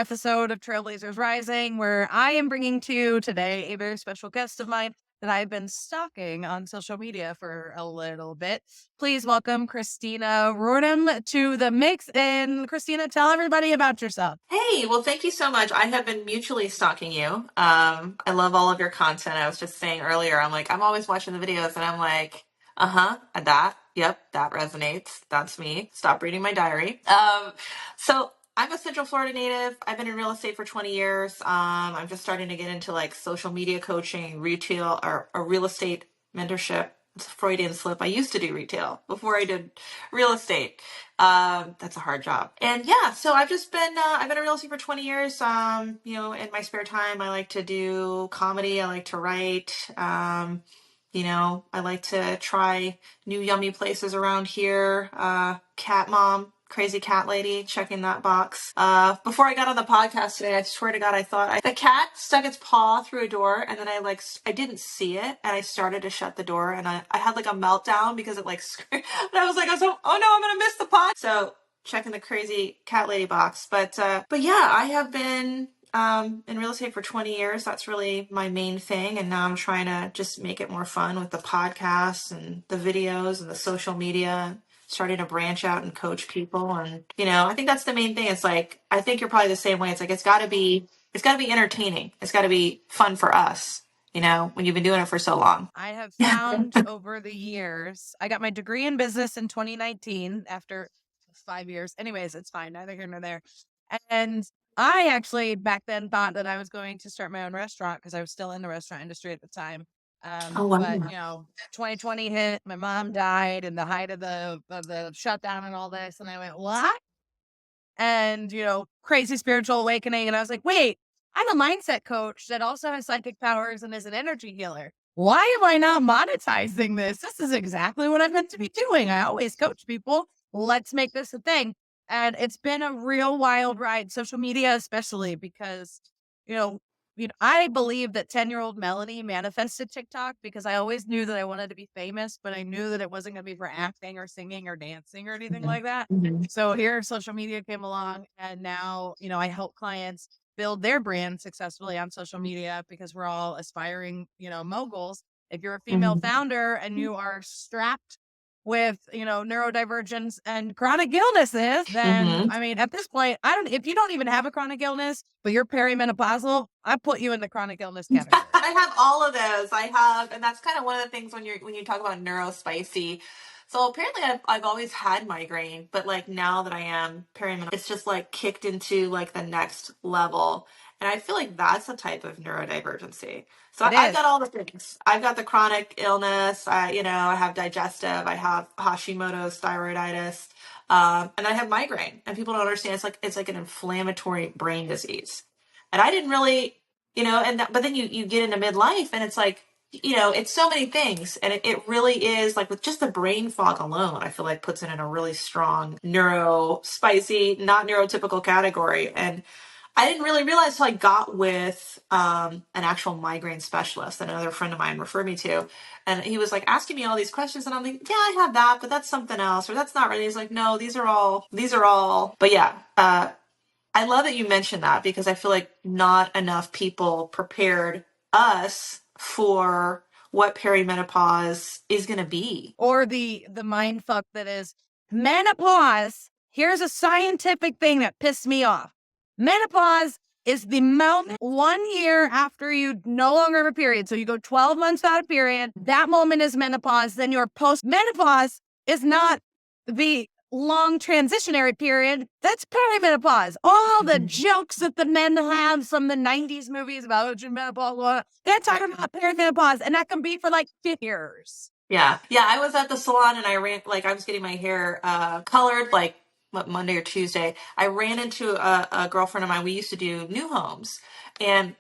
episode of Trailblazers Rising, where I am bringing to you today a very special guest of mine that I've been stalking on social media for a little bit. Please welcome Christina Rordam to the mix. And Christina, tell everybody about yourself. Hey, well, thank you so much. I have been mutually stalking you. I love all of your content. I was just saying earlier, I'm always watching the videos and I'm like, yep, that resonates. That's me. Stop reading my diary. So I'm a Central Florida native. I've been in real estate for 20 years. I'm just starting to get into like social media coaching, retail, or real estate mentorship. It's a Freudian slip. I used to do retail before I did real estate. That's a hard job. And yeah, so I've been in real estate for 20 years. In my spare time, I like to do comedy. I like to write. I like to try new yummy places around here. Cat mom, crazy cat lady, checking that box. Before I got on the podcast today, I swear to God, I thought the cat stuck its paw through a door, and then I didn't see it, and I started to shut the door, and I had like a meltdown because it like screamed, and I was like, oh no, I'm gonna miss the pod. So checking the crazy cat lady box, but yeah, I have been in real estate for 20 years. That's really my main thing. And now I'm trying to just make it more fun with the podcasts and the videos and the social media, starting to branch out and coach people. And, I think that's the main thing. It's like, I think you're probably the same way. It's like, it's gotta be entertaining. It's gotta be fun for us, when you've been doing it for so long. I have found over the years, I got my degree in business in 2019 after 5 years. Anyways, it's fine. Neither here nor there. And I actually back then thought that I was going to start my own restaurant because I was still in the restaurant industry at the time. Oh, wow. But 2020 hit, my mom died in the height of the shutdown and all this. And I went, what? And, crazy spiritual awakening. And I was like, wait, I'm a mindset coach that also has psychic powers and is an energy healer. Why am I not monetizing this? This is exactly what I'm meant to be doing. I always coach people. Let's make this a thing. And it's been a real wild ride, social media, especially because, you know, I believe that 10-year-old Melanie manifested TikTok because I always knew that I wanted to be famous, but I knew that it wasn't going to be for acting or singing or dancing or anything like that. Mhm. So here social media came along and now, I help clients build their brand successfully on social media because we're all aspiring, moguls. If you're a female Mhm. founder and you are strapped with, neurodivergence and chronic illnesses, then Mhm. I mean, at this point, if you don't even have a chronic illness, but you're perimenopausal, I put you in the chronic illness category. I have all of those. And that's kind of one of the things when you talk about neurospicy. So apparently I've always had migraine, but like now that I am perimenopause, it's just like kicked into like the next level. And I feel like that's a type of neurodivergency. So It I've got is. all the things. I've got the chronic illness. I have digestive. I have Hashimoto's thyroiditis. And I have migraine. And people don't understand. It's like an inflammatory brain disease. And I didn't really but then you get into midlife and it's like, it's so many things. And it really is like with just the brain fog alone, I feel like puts it in a really strong spicy, not neurotypical category. And I didn't really realize till I got with an actual migraine specialist that another friend of mine referred me to. And he was like asking me all these questions and I'm like, yeah, I have that, but that's something else, or that's not really. He's like, no, these are all, but yeah, I love that you mentioned that because I feel like not enough people prepared us for what perimenopause is going to be. Or the mind fuck that is menopause. Here's a scientific thing that pissed me off. Menopause is the moment 1 year after you no longer have a period. So you go 12 months without a period. That moment is menopause. Then your post-menopause is not the long transitionary period. That's perimenopause. All the jokes that the men have from the 90s movies about menopause, they're talking about perimenopause, and that can be for like 50 years. Yeah. Yeah. I was at the salon and I was getting my hair colored like Monday or Tuesday. I ran into a girlfriend of mine. We used to do new homes and,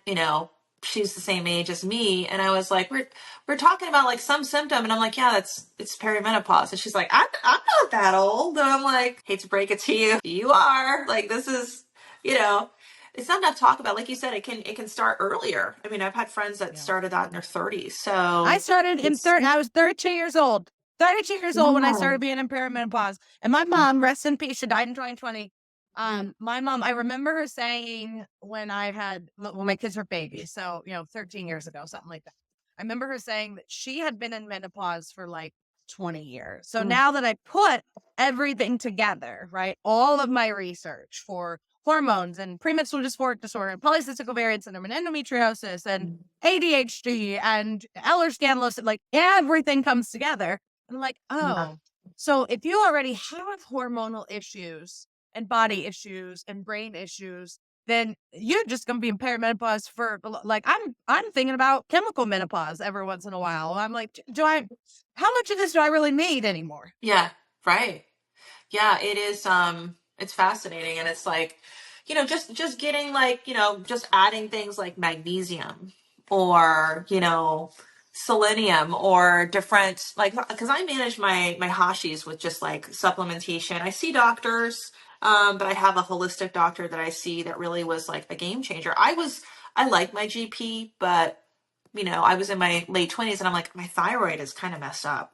she's the same age as me. And I was like, we're talking about like some symptom. And I'm like, yeah, it's perimenopause. And she's like, I'm not that old. And I'm like, hate to break it to you. You are like, this is, it's not enough talk about. Like you said, it can start earlier. I mean, I've had friends that started that in their 30s. So I started I was 32 years old. 32 years old when I started being in perimenopause. And my mom, rest in peace, she died in 2020. My mom, I remember her saying when my kids were babies, so, 13 years ago, something like that. I remember her saying that she had been in menopause for like 20 years. So Mm. now that I put everything together, right, all of my research for hormones and premenstrual dysphoric disorder and polycystic ovarian syndrome and endometriosis and Mm. ADHD and Ehlers-Danlos, like everything comes together. And I'm like, Yeah. oh, so if you already have hormonal issues and body issues and brain issues, then you're just going to be in perimenopause for like I'm thinking about chemical menopause every once in a while. I'm like, do I? How much of this do I really need anymore? Yeah. Right. Yeah, it is it's fascinating, and it's like, just getting like, just adding things like magnesium or, selenium or different, like, because I manage my hashis with just like supplementation. I see doctors, but I have a holistic doctor that I see that really was like a game changer. I like my GP, but I was in my late 20s and I'm like, my thyroid is kind of messed up.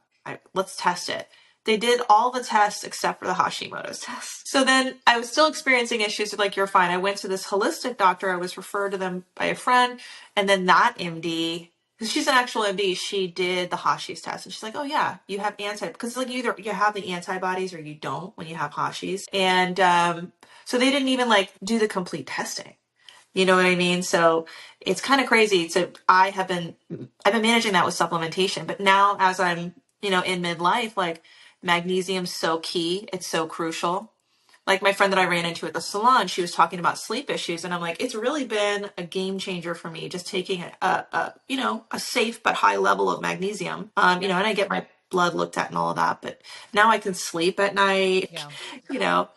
Let's test it. They did all the tests except for the Hashimoto's test. So then I was still experiencing issues with like, you're fine. I went to this holistic doctor. I was referred to them by a friend. And then that MD, because she's an actual MD, she did the Hashi's test. And she's like, oh yeah, you have because like either you have the antibodies or you don't when you have Hashi's. And so they didn't even like do the complete testing. You know what I mean? So it's kind of crazy. So I've been managing that with supplementation, but now as I'm, in midlife, like magnesium's so key. It's so crucial. Like my friend that I ran into at the salon, she was talking about sleep issues, and I'm like, it's really been a game changer for me just taking a safe but high level of magnesium. Yeah, And I get my blood looked at and all of that, but now I can sleep at night. yeah. You know,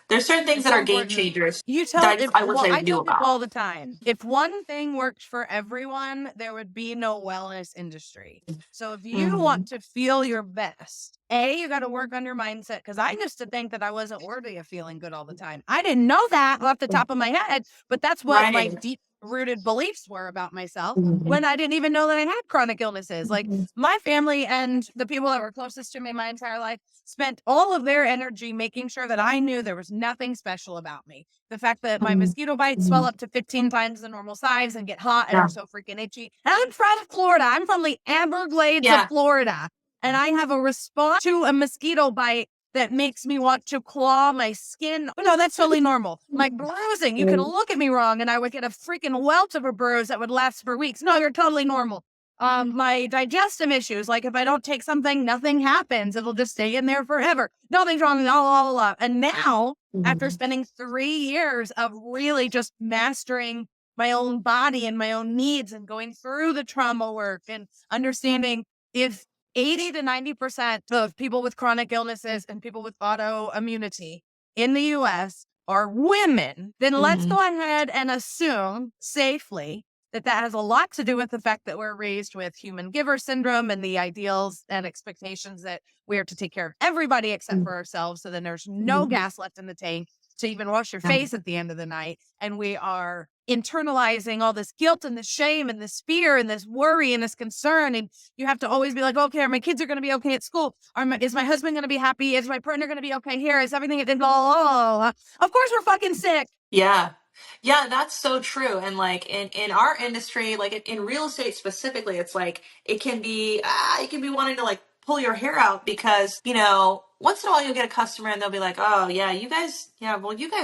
there's certain things It's that so are game important. changers You that tell if I wish well, I I knew tell people about. all the time, if one thing worked for everyone, there would be no wellness industry. So if you Mhm. want to feel your best, you got to work on your mindset. Because I used to think that I wasn't worthy of feeling good all the time. I didn't know that off the top of my head, but that's what my Right. deep rooted beliefs were about myself Mhm. when I didn't even know that I had chronic illnesses. Like Mhm. my family and the people that were closest to me my entire life spent all of their energy making sure that I knew there was nothing special about me. The fact that my Mhm. mosquito bites swell Mhm. up to 15 times the normal size and get hot and are Yeah. so freaking itchy. And I'm from Florida. I'm from the Everglades of Yeah. Florida. And I have a response to a mosquito bite that makes me want to claw my skin. No, that's totally normal. My bruising, you could look at me wrong and I would get a freaking welt of a bruise that would last for weeks. No, you're totally normal. My digestive issues, like if I don't take something, nothing happens. It'll just stay in there forever. Nothing's wrong. Blah. And now, after Mhm. spending 3 years of really just mastering my own body and my own needs and going through the trauma work and understanding if 80 to 90% of people with chronic illnesses and people with autoimmunity in the US are women, then let's Mhm. go ahead and assume safely that has a lot to do with the fact that we're raised with human giver syndrome and the ideals and expectations that we are to take care of everybody except for ourselves. So then there's no Mhm. gas left in the tank to even wash your Yeah. face at the end of the night. And we are internalizing all this guilt and this shame and this fear and this worry and this concern. And you have to always be like, okay, my kids are going to be okay at school. Is my husband going to be happy? Is my partner going to be okay here? Is everything? Blah, blah, blah. Of course, we're fucking sick. Yeah. Yeah, that's so true. And like in our industry, like in real estate specifically, it's like you can be wanting to like pull your hair out because, once in a while you'll get a customer and they'll be like, "Oh, yeah, you guys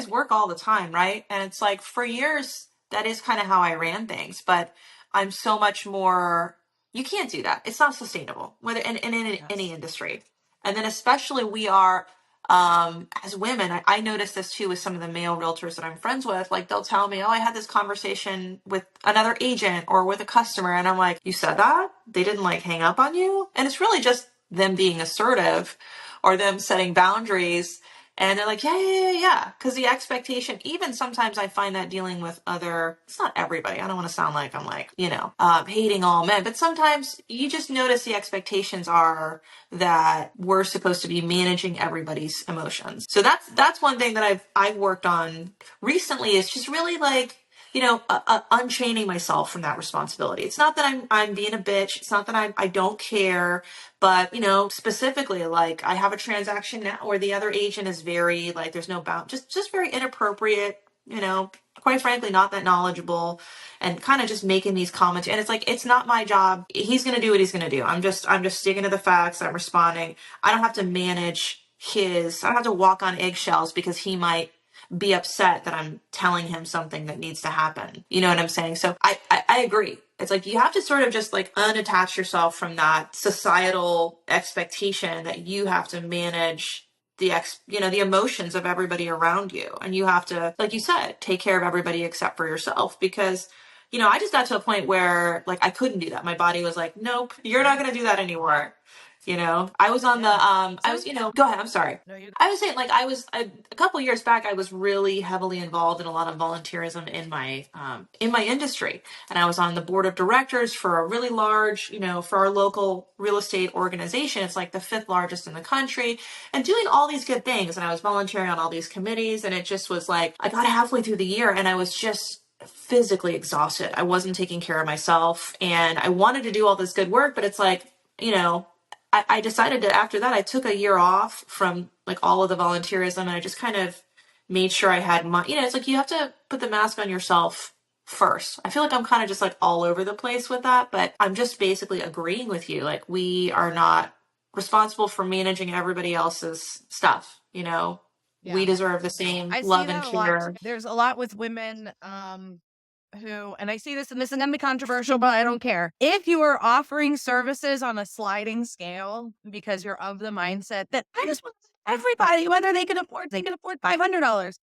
work all the time, right?" And it's like for years that is kind of how I ran things, but I'm so much more you can't do that. It's not sustainable, whether in any Yes. industry. And then especially we are as women, I notice this too with some of the male realtors that I'm friends with. Like they'll tell me, "Oh, I had this conversation with another agent or with a customer," and I'm like, "You said that? They didn't like hang up on you?" And it's really just them being assertive or them setting boundaries. And they're like, yeah. Because the expectation, even sometimes I find that dealing with it's not everybody. I don't want to sound like I'm like, hating all men. But sometimes you just notice the expectations are that we're supposed to be managing everybody's emotions. So that's one thing that I've worked on recently is just really like unchaining myself from that responsibility. It's not that I'm being a bitch. It's not that I don't care, but specifically, like, I have a transaction now where the other agent is very, like, there's no bound, just very inappropriate, quite frankly, not that knowledgeable, and kind of just making these comments. And it's like, it's not my job. He's going to do what he's going to do. I'm just sticking to the facts. I'm responding. I don't have to manage I don't have to walk on eggshells because he might be upset that I'm telling him something that needs to happen. You know what I'm saying? So I agree. It's like, you have to sort of just, like, unattach yourself from that societal expectation that you have to manage the emotions of everybody around you. And you have to, like you said, take care of everybody except for yourself, because I just got to a point where, like, I couldn't do that. My body was like, nope, you're not going to do that anymore. I was on the, I was, go ahead. I'm sorry. No, you. I was saying, like, a couple years back, I was really heavily involved in a lot of volunteerism in my industry. And I was on the board of directors for a really large, for our local real estate organization. It's like the 5th largest in the country, and doing all these good things. And I was volunteering on all these committees. And it just was like, I got halfway through the year and I was just physically exhausted. I wasn't taking care of myself, and I wanted to do all this good work, but it's like, I decided to, after that, I took a year off from, like, all of the volunteerism, and I just kind of made sure I had my, it's like, you have to put the mask on yourself first. I feel like I'm kind of just, like, all over the place with that, but I'm just basically agreeing with you. Like, we are not responsible for managing everybody else's stuff. We Yeah. deserve the same I see love and that a lot. care. There's a lot with women who, and I see this, and this is going to be controversial, but I don't care. If you are offering services on a sliding scale because you're of the mindset that I just want everybody, whether they can afford $500.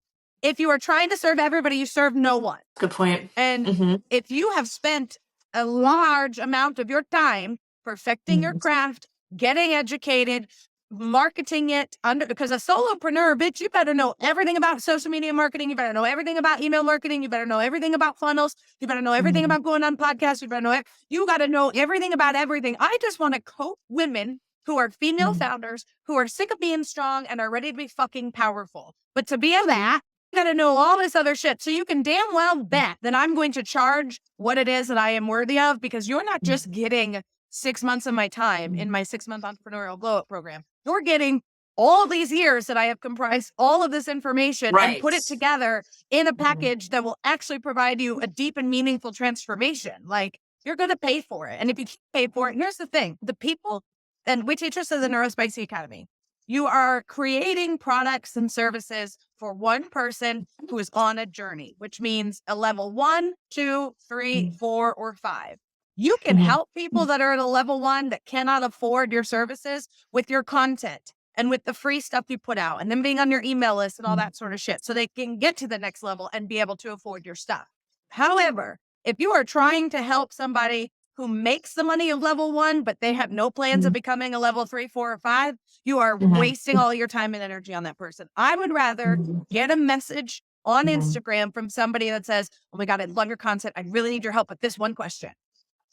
If you are trying to serve everybody, you serve no one. Good point. And Mm-hmm. if you have spent a large amount of your time perfecting your craft, getting educated, marketing it because a solopreneur, bitch, you better know everything about social media marketing. You better know everything about email marketing. You better know everything about funnels. You better know everything about going on podcasts. You better know you got to know everything about everything. I just want to coach women who are female founders who are sick of being strong and are ready to be fucking powerful. But to be that, you got to know all this other shit. So you can damn well bet that I'm going to charge what it is that I am worthy of, because you're not just getting 6 months of my time in my 6-month entrepreneurial glow up program. You're getting all these years that I have comprised all of this information and put it together in a package that will actually provide you a deep and meaningful transformation. Like, you're going to pay for it. And if you can't pay for it, here's the thing, the people, and we teach this at the Neurospicy Academy, you are creating products and services for one person who is on a journey, which means a level 1, 2, 3, 4, or 5. You can help people that are at a level 1 that cannot afford your services with your content and with the free stuff you put out, and then being on your email list and all that sort of shit, so they can get to the next level and be able to afford your stuff. However, if you are trying to help somebody who makes the money of level 1, but they have no plans of becoming a level 3, 4, or 5, you are wasting all your time and energy on that person. I would rather get a message on Instagram from somebody that says, oh my God, I love your content. I really need your help with this one question.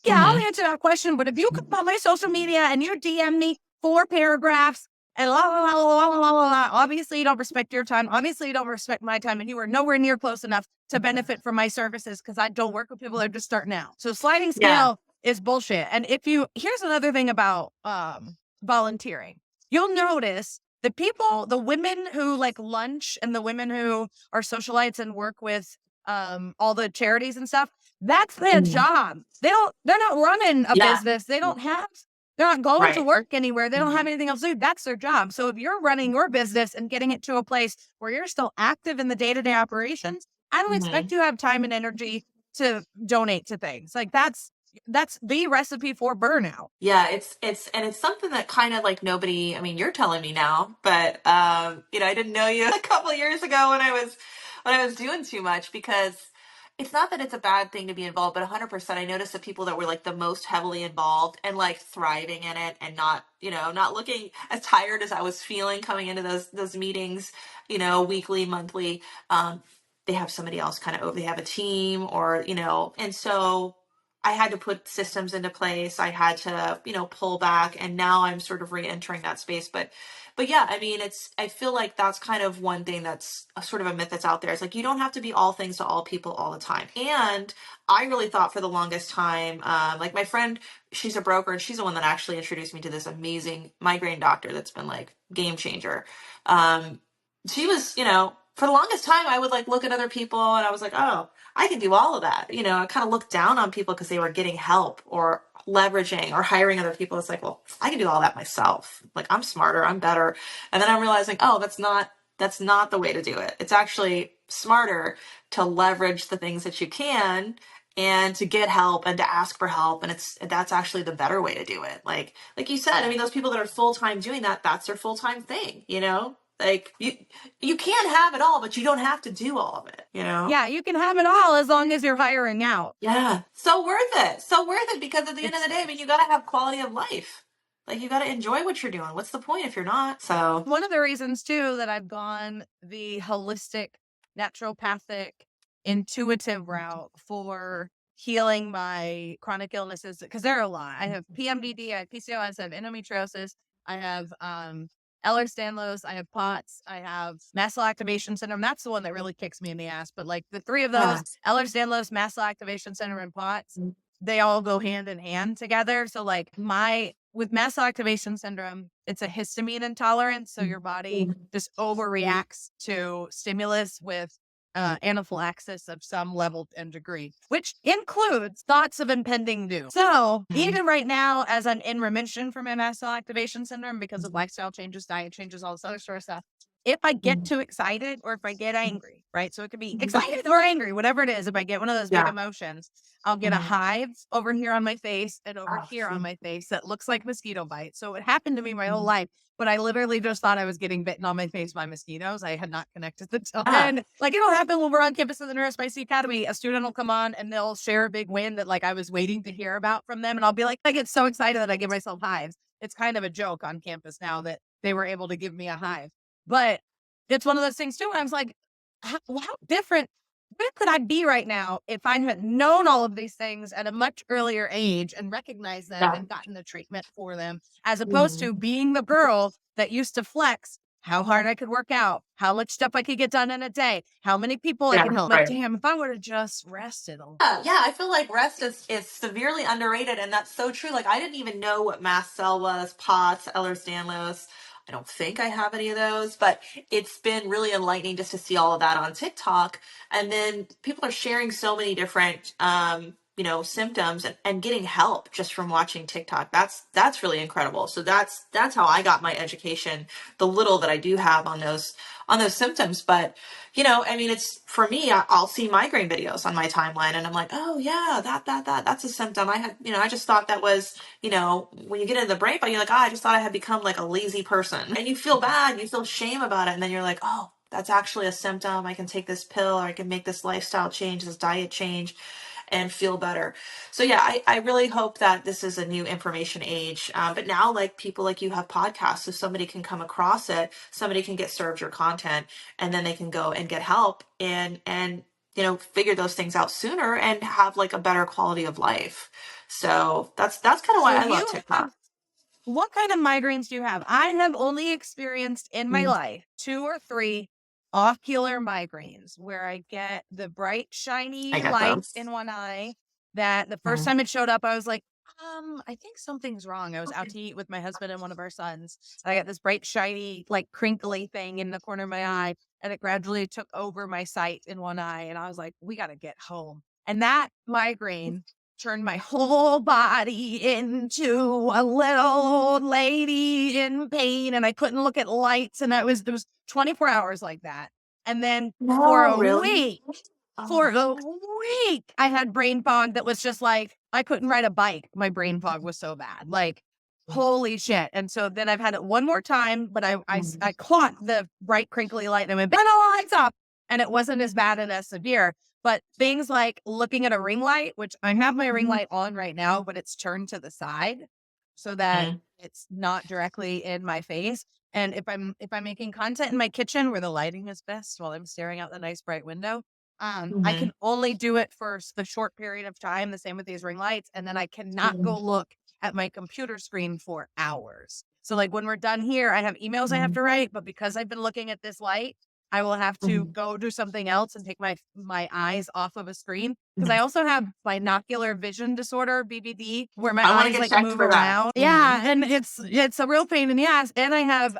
Yeah, I'll answer that question. But if you come on my social media and you DM me 4 paragraphs and la, la, la, la, la, la, la, la, obviously you don't respect your time. Obviously you don't respect my time, and you are nowhere near close enough to benefit from my services, because I don't work with people that are just starting out. So sliding scale is bullshit. And here's another thing about volunteering. You'll notice the women who like lunch and the women who are socialites and work with all the charities and stuff, that's their job. They're not running a business. They're not going to work anywhere. They don't have anything else to do. That's their job. So if you're running your business and getting it to a place where you're still active in the day-to-day operations, I don't expect you to have time and energy to donate to things. Like, that's the recipe for burnout. Yeah, it's something that kind of, like, nobody, I mean, you're telling me now, but I didn't know you a couple of years ago when I was doing too much, because it's not that it's a bad thing to be involved, but 100%, I noticed the people that were, like, the most heavily involved and, like, thriving in it, and not looking as tired as I was feeling coming into those meetings, weekly, monthly. They have somebody else kind of over, they have a team, or, and so I had to put systems into place. I had to, pull back, and now I'm sort of re-entering that space. But yeah, I mean, I feel like that's kind of one thing that's a sort of a myth that's out there. It's like you don't have to be all things to all people all the time. And I really thought for the longest time, like my friend, she's a broker, and she's the one that actually introduced me to this amazing migraine doctor that's been like game changer. Um, she was, for the longest time, I would like look at other people and I was like, oh, I can do all of that. I kind of looked down on people because they were getting help or leveraging or hiring other people. It's like, well, I can do all that myself. Like, I'm smarter, I'm better. And then I'm realizing, oh, that's not the way to do it. It's actually smarter to leverage the things that you can and to get help and to ask for help. And that's actually the better way to do it. Like you said, I mean, those people that are full-time doing that, that's their full-time thing. Like you can have it all, but you don't have to do all of it. Yeah, you can have it all as long as you're hiring out. Yeah. So worth it. So worth it, because at the end of It's the day, I mean, you got to have quality of life. Like, you got to enjoy what you're doing. What's the point if you're not? So, one of the reasons too that I've gone the holistic, naturopathic, intuitive route for healing my chronic illnesses, because there are a lot. I have PMDD, I have PCOS, I have endometriosis, I have Ehlers-Danlos, I have POTS, I have mast cell activation syndrome. That's the one that really kicks me in the ass. But like the three of those, yeah. Ehlers-Danlos, mast cell activation syndrome, and POTS, they all go hand in hand together. So like with mast cell activation syndrome, it's a histamine intolerance. So your body just overreacts to stimulus with anaphylaxis of some level and degree, which includes thoughts of impending doom. So even right now, as I'm in remission from my mast cell activation syndrome because of lifestyle changes, diet changes, all this other sort of stuff, if I get too excited or if I get angry, right? So it could be excited or angry, whatever it is. If I get one of those big Yeah. emotions, I'll get a Mhm. hive over here on my face and over Oh, here on my face that looks like mosquito bites. So it happened to me my whole life, but I literally just thought I was getting bitten on my face by mosquitoes. I had not connected the two. yeah. And like it'll happen when we're on campus of the Neurospicy Academy. A student will come on and they'll share a big win that like I was waiting to hear about from them. And I'll be like, I get so excited that I give myself hives. It's kind of a joke on campus now that they were able to give me a hive. But it's one of those things too. And I was like, how different where could I be right now if I had known all of these things at a much earlier age and recognized them Yeah. and gotten the treatment for them, as opposed to Mhm. being the girl that used to flex how hard I could work out, how much stuff I could get done in a day, how many people I Yeah. could help. But Right. damn, if I would have just rested a little. Yeah, I feel like rest is severely underrated, and that's so true. Like, I didn't even know what mast cell was, POTS, Ehlers-Danlos. I don't think I have any of those, but it's been really enlightening just to see all of that on TikTok. And then people are sharing so many different, symptoms, and getting help just from watching TikTok. That's really incredible. So that's how I got my education, the little that I do have on those symptoms. But I mean, it's for me, I'll see migraine videos on my timeline and I'm like, oh yeah, that's a symptom. I just thought that was, when you get into the brain fog, you're like, oh, I just thought I had become like a lazy person, and you feel bad, you feel shame about it. And then you're like, oh, that's actually a symptom. I can take this pill, or I can make this lifestyle change, this diet change, and feel better. So yeah, I really hope that this is a new information age. But now, like, people like you have podcasts, so somebody can come across it, somebody can get served your content, and then they can go and get help and figure those things out sooner and have like a better quality of life. So that's kind of So why I love you have TikTok. what kind of migraines do you have? I have only experienced in my Mm. life 2 or 3 ocular migraines where I get the bright, shiny I get light those. in one eye that the first Mm. time it showed up, I was like, I think something's wrong. I was out to eat with my husband and one of our sons. I got this bright, shiny, like crinkly thing in the corner of my eye, and it gradually took over my sight in one eye. And I was like, we got to get home. And that migraine turned my whole body into a little old lady in pain, and I couldn't look at lights, and there was 24 hours like that. And then for No, a really? week, for Oh, a week, I had brain fog that was just like I couldn't ride a bike. My brain fog was so bad. Like, holy shit. And so then I've had it one more time, but I caught the bright crinkly light and I went, "Ben, all the lights off." And it wasn't as bad and as severe. But things like looking at a ring light, which I have my ring light on right now, but it's turned to the side so that mm. it's not directly in my face. And if I'm making content in my kitchen where the lighting is best while I'm staring out the nice bright window, I Hmm. can only do it for the short period of time, the same with these ring lights, and then I cannot go look at my computer screen for hours. So like when we're done here, I have emails I have Hmm. to write, but because I've been looking at this light, I will have to Hmm. go do something else and take my eyes off of a screen. Because Hmm. I also have binocular vision disorder, BVD, where my I want to eyes get like checked move for that. around. Hmm. Yeah, and it's a real pain in the ass. And I have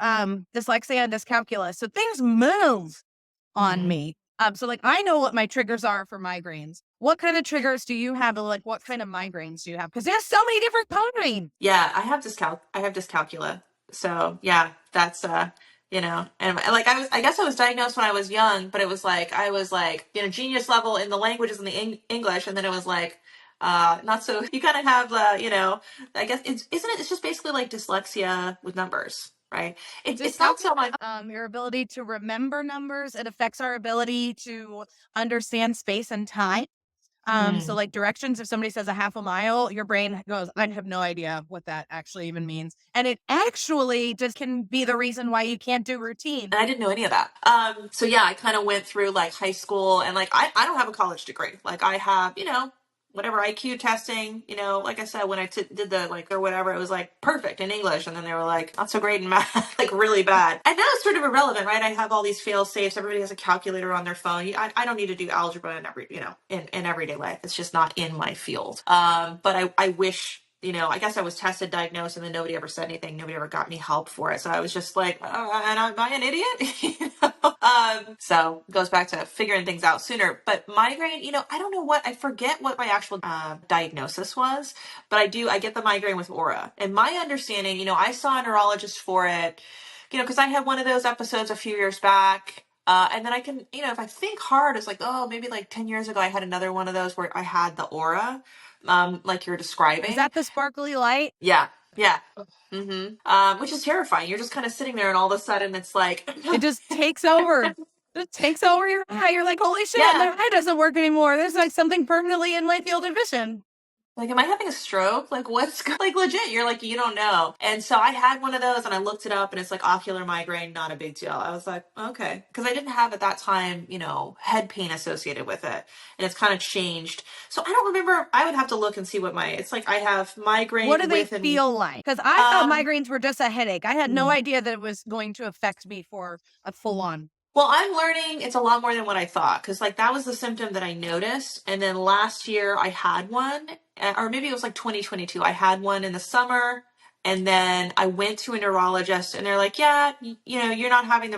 dyslexia and dyscalculia. So things move on Hmm. me. So like I know what my triggers are for migraines. What kind of triggers do you have? Like what kind of migraines do you have? Because there's so many different kinds. Yeah, I have dyscalculia. So yeah, that's and like I guess I was diagnosed when I was young, but it was like I was like, genius level in the languages and the English, and then it was like not so you kind of have I guess it's just basically like dyslexia with numbers, right? It's not Dyscalculia, so much. your ability to remember numbers. It affects our ability to understand space and time. So Mm. like directions, if somebody says a half a mile, your brain goes, I have no idea what that actually even means. And it actually just can be the reason why you can't do routine. And I didn't know any of that. So yeah, I kind of went through like high school and like I don't have a college degree. Like I have, whatever IQ testing, like I said, when I did the like or whatever, it was like perfect in English. And then they were like, not so great in math, like really bad. And now it's sort of irrelevant, right? I have all these fail safes. Everybody has a calculator on their phone. I don't need to do algebra in in everyday life. It's just not in my field. But I wish I guess I was tested, diagnosed, and then nobody ever said anything. Nobody ever got me help for it. So I was just like, and am I an idiot? So it goes back to figuring things out sooner. But migraine, I don't know I forget what my actual diagnosis was, but I get the migraine with aura. And my understanding, I saw a neurologist for it, because I had one of those episodes a few years back. And then I can, if I think hard, it's like, oh, maybe like 10 years ago, I had another one of those where I had the aura, like you're Is describing. that the sparkly light? Yeah, yeah. Which is terrifying. You're just kind of sitting there, and all of a sudden, it's like, It just takes over. It takes over your eye. You're like, holy shit, my yeah. eye doesn't work anymore. There's like something permanently in my field of vision. Like, am I having a stroke? Like, like legit? You're like, you don't know. And so I had one of those, and I looked it up, and it's like ocular migraine, not a big deal. I was like, okay, because I didn't have at that time, head pain associated with it, and it's kind of changed. So I don't remember. I would have to look and see what it's like. I have What do migraine they with and feel like? Because I thought um. migraines were just a headache. I had no idea that it was going to affect me for a full on. Well, I'm learning it's a lot more than what I thought because, like, that was the symptom that I noticed. And then last year I had one, or maybe it was like 2022. I had one in the summer, and then I went to a neurologist, and they're like, "Yeah, you're not having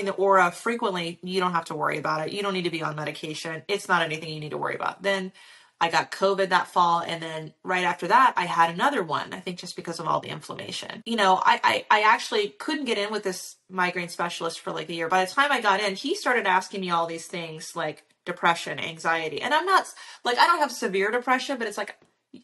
the aura frequently. You don't have to worry about it. You don't need to be on medication. It's not anything you need to worry about." Then I got COVID that fall, and then right after that, I had another one. I think just because of all the inflammation. I actually couldn't get in with this migraine specialist for like a year. By the time I got in, he started asking me all these things like depression, anxiety, and I'm not like I don't have severe depression, but it's like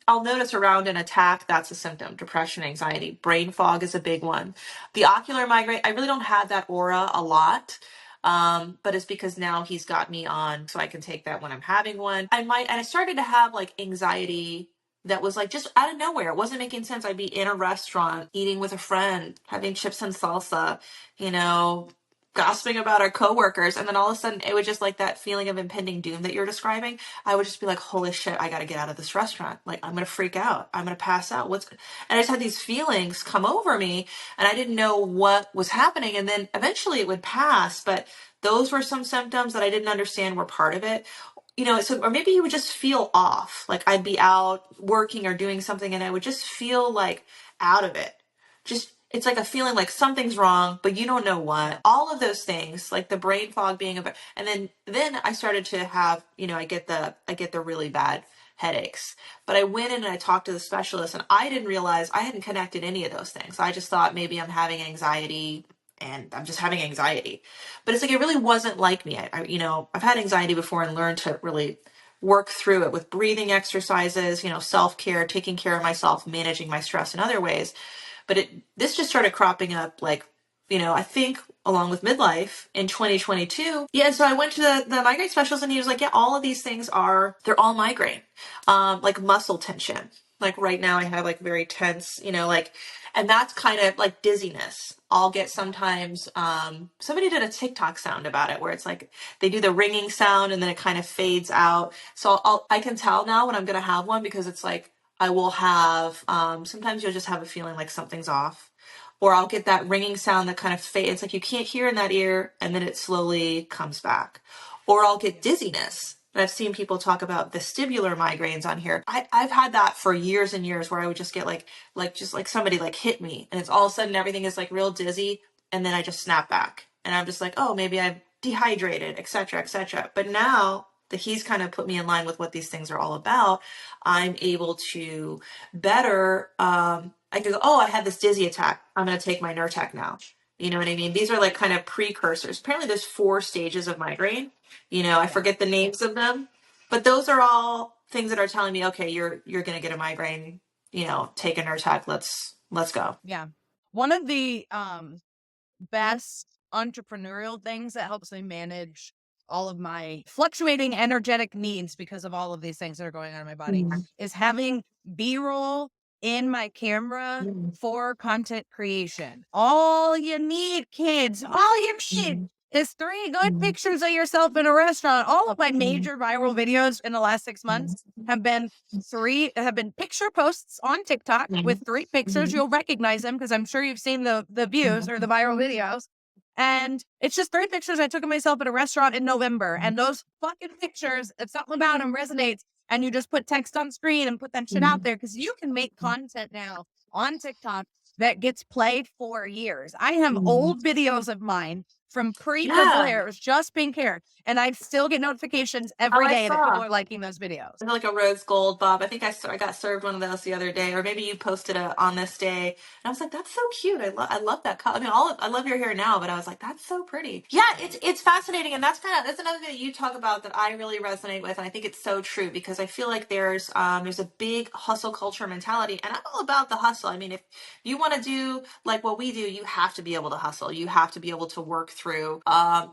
I'll notice around an attack, that's a symptom. Depression, anxiety, brain fog is a big one. The ocular migraine, I really don't have that aura a lot. But it's because now he's got me on, so I can take that when I'm having one. And I started to have like anxiety that was like just out of nowhere. It wasn't making sense. I'd be in a restaurant, eating with a friend, having chips and salsa, you know, gossiping about our coworkers, and then all of a sudden it was just like that feeling of impending doom that you're describing. I would just be like, holy shit, I gotta get out of this restaurant. Like, I'm gonna freak out. I'm gonna pass out. And I just had these feelings come over me, and I didn't know what was happening. And then eventually it would pass, but those were some symptoms that I didn't understand were part of it. Or maybe you would just feel off. Like I'd be out working or doing something, and I would just feel like out of it. Just it's like a feeling like something's wrong, but you don't know what. All of those things, like the brain fog being and then I started to have, I get the really bad headaches. But I went in and I talked to the specialist, and I didn't realize I hadn't connected any of those things. I just thought maybe I'm having anxiety, and I'm just having anxiety. But it's like it really wasn't like me. I've had anxiety before and learned to really work through it with breathing exercises, self-care, taking care of myself, managing my stress in other ways. But this just started cropping up like, I think along with midlife in 2022. Yeah, so I went to the migraine specialist, and he was like, yeah, all of these things they're all migraine. Like muscle tension. Like right now I have like very tense, like, and that's kind of like dizziness. I'll get sometimes, somebody did a TikTok sound about it where it's like they do the ringing sound and then it kind of fades out. So I can tell now when I'm going to have one because it's like I will have, sometimes you'll just have a feeling like something's off. Or I'll get that ringing sound that kind of fades. It's like you can't hear in that ear and then it slowly comes back. Or I'll get dizziness. And I've seen people talk about vestibular migraines on here. I've had that for years and years where I would just get like just like somebody like hit me and it's all of a sudden everything is like real dizzy and then I just snap back and I'm just like, oh, maybe I'm dehydrated, etc., etc. But now that he's kind of put me in line with what these things are all about, I'm able to better, I can go, oh, I had this dizzy attack. I'm going to take my Nurtec now. You know what I mean? These are like kind of precursors. Apparently there's 4 stages of migraine. You know, I forget the names of them, but those are all things that are telling me, okay, you're going to get a migraine, you know, take a Nurtec. Let's go. Yeah. One of the best entrepreneurial things that helps me manage all of my fluctuating energetic needs because of all of these things that are going on in my body is having B-roll in my camera for content creation. All you need, kids, all you need is 3 good pictures of yourself in a restaurant. All of my major viral videos in the last 6 months have been picture posts on TikTok with 3 pictures. You'll recognize them because I'm sure you've seen the views or the viral videos. And it's just 3 pictures I took of myself at a restaurant in November. And those fucking pictures, if something about them resonates, and you just put text on screen and put that shit out there, because you can make content now on TikTok that gets played for years. I have old videos of mine from pre-Blair's Just Pink Hair, and I still get notifications every day that people are liking those videos. I feel like a rose gold bob. I think I got served one of those the other day, or maybe you posted it on this day, and I was like, "That's so cute. I love that color. I mean, I love your hair now, but I was like, that's so pretty." Yeah, it's fascinating, and that's another thing that you talk about that I really resonate with, and I think it's so true because I feel like there's a big hustle culture mentality, and I'm all about the hustle. I mean, if you want to do like what we do, you have to be able to hustle. You have to be able to work through,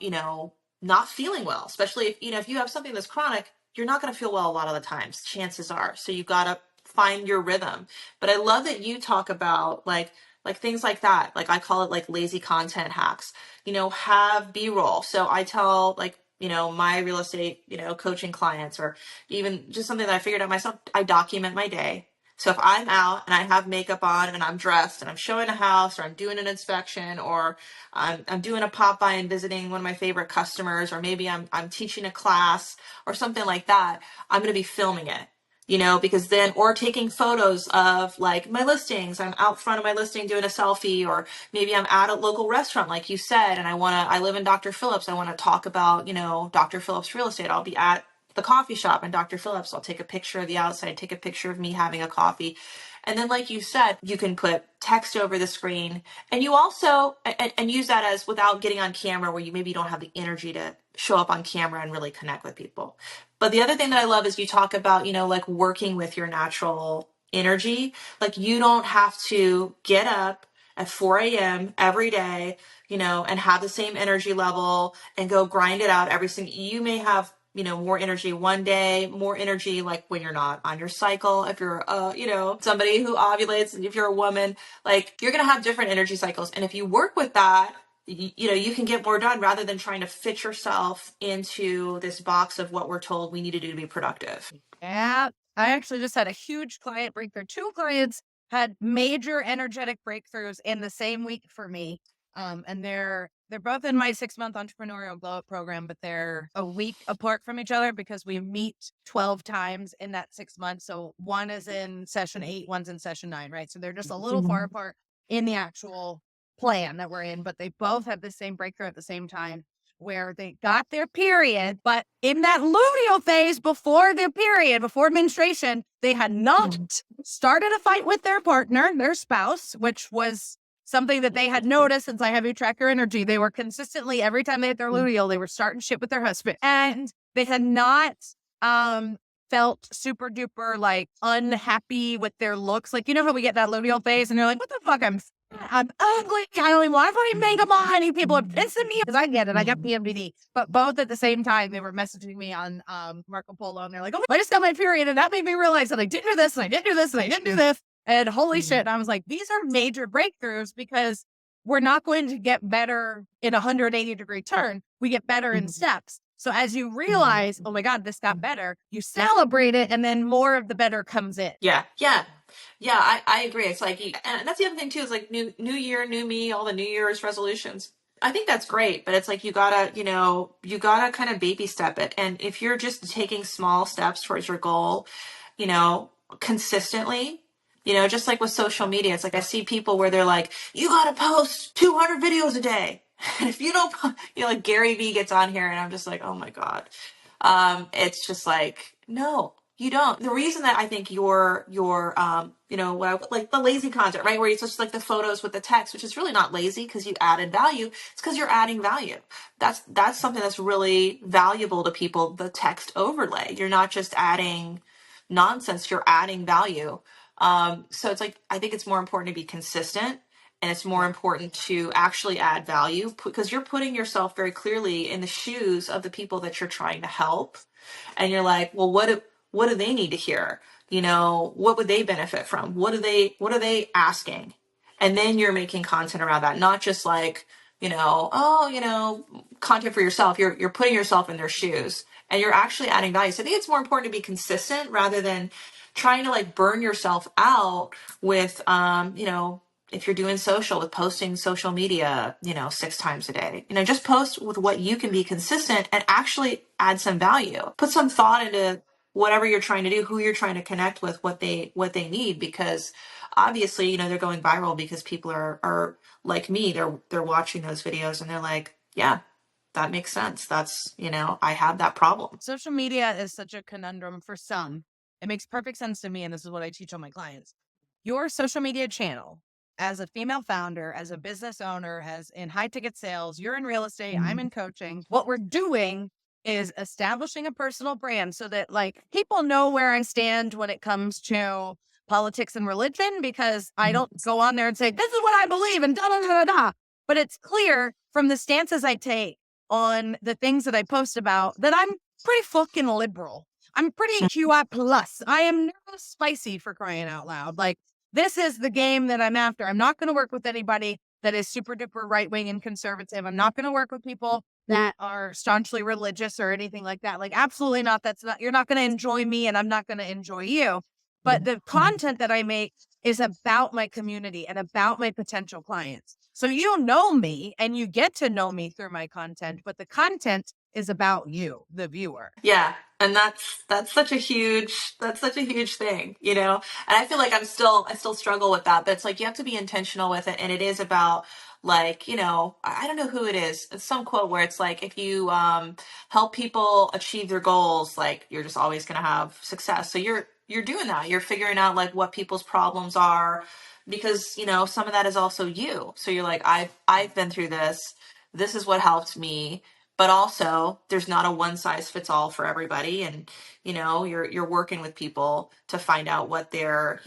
you know, not feeling well, especially if if you have something that's chronic, you're not going to feel well a lot of the times, chances are. So you got to find your rhythm. But I love that you talk about like things like that. Like I call it like lazy content hacks. You know, have B-roll. So I tell like my real estate coaching clients, or even just something that I figured out myself, I document my day. So if I'm out and I have makeup on and I'm dressed and I'm showing a house or I'm doing an inspection or I'm doing a pop by and visiting one of my favorite customers, or maybe I'm teaching a class or something like that, I'm going to be filming it, because then, or taking photos of like my listings. I'm out front of my listing doing a selfie, or maybe I'm at a local restaurant, like you said, and I live in Dr. Phillips. I want to talk about, Dr. Phillips real estate. I'll be at the coffee shop and Dr. Phillips. I'll take a picture of the outside, take a picture of me having a coffee. And then, like you said, you can put text over the screen, and you also, and use that as without getting on camera where maybe don't have the energy to show up on camera and really connect with people. But the other thing that I love is you talk about, like working with your natural energy. Like you don't have to get up at 4 a.m. every day, and have the same energy level and go grind it out every single, you may have more energy one day, more energy like when you're not on your cycle. If you're, somebody who ovulates, and if you're a woman, like you're going to have different energy cycles. And if you work with that, you can get more done rather than trying to fit yourself into this box of what we're told we need to do to be productive. Yeah. I actually just had a huge client breakthrough. 2 clients had major energetic breakthroughs in the same week for me. And they're both in my 6-month entrepreneurial glow up program, but they're a week apart from each other because we meet 12 times in that 6 months. So one is in session 8, one's in session 9, right? So they're just a little far apart in the actual plan that we're in, but they both have the same breakthrough at the same time, where they got their period, but in that luteal phase before their period, before menstruation, they had not started a fight with their partner, their spouse, which was something that they had noticed since I have you track your energy. They were consistently, every time they hit their luteal, they were starting shit with their husband. And they had not felt super duper like unhappy with their looks. Like, how we get that luteal phase and you're like, what the fuck? I'm ugly. I don't even want to put makeup on. People are pissing me because I get it. I got PMDD. But both at the same time, they were messaging me on Marco Polo, and they're like, "Oh, I just got my period," and that made me realize that I didn't do this, and I didn't do this, and I didn't do this, and holy shit! And I was like, these are major breakthroughs because we're not going to get better in a 180-degree turn. We get better in steps. So as you realize, oh my God, this got better, you celebrate it, and then more of the better comes in. Yeah. Yeah. Yeah. I agree. It's like, and that's the other thing too, is like new year, new me, all the New Year's resolutions. I think that's great, but it's like you gotta kind of baby step it. And if you're just taking small steps towards your goal, you know, consistently, just like with social media, it's like I see people where they're like, you gotta post 200 videos a day. And if you don't, like Gary Vee gets on here and I'm just like, oh my God. It's just like, no, you don't. The reason that I think like the lazy content, right? Where it's just like the photos with the text, which is really not lazy because you added value. It's because you're adding value. That's something that's really valuable to people, the text overlay. You're not just adding nonsense, you're adding value. So it's like, I think it's more important to be consistent, and it's more important to actually add value because you're putting yourself very clearly in the shoes of the people that you're trying to help. And you're like, well, what do they need to hear? What would they benefit from? What are they asking? And then you're making content around that, not just like, content for yourself. You're putting yourself in their shoes and you're actually adding value. So I think it's more important to be consistent rather than trying to like burn yourself out with, if you're doing social, with posting social media, 6 times a day, just post with what you can be consistent and actually add some value. Put some thought into whatever you're trying to do, who you're trying to connect with, what they need, because obviously, they're going viral because people are like me. They're watching those videos and they're like, yeah, that makes sense. That's, I have that problem. Social media is such a conundrum for some. It makes perfect sense to me, and this is what I teach all my clients. Your social media channel, as a female founder, as a business owner, as in high ticket sales, you're in real estate, I'm in coaching. What we're doing is establishing a personal brand so that like people know where I stand when it comes to politics and religion, because I don't go on there and say, this is what I believe and da da da da da. But it's clear from the stances I take on the things that I post about that I'm pretty fucking liberal. I'm pretty QI plus. I am never spicy, for crying out loud. Like, this is the game that I'm after. I'm not going to work with anybody that is super duper right wing and conservative. I'm not going to work with people that are staunchly religious or anything like that. Like, absolutely not. You're not going to enjoy me and I'm not going to enjoy you. But the content that I make is about my community and about my potential clients. So you know me and you get to know me through my content, but the content is about you, the viewer. Yeah. And that's such a huge thing, And I feel like I still struggle with that, but it's like you have to be intentional with it. And it is about like, I don't know who it is. It's some quote where it's like, if you help people achieve their goals, like you're just always going to have success. So you're doing that. You're figuring out like what people's problems are, because, some of that is also you. So you're like, I've been through this. This is what helped me. But also there's not a one size fits all for everybody. And, you're working with people to find out what their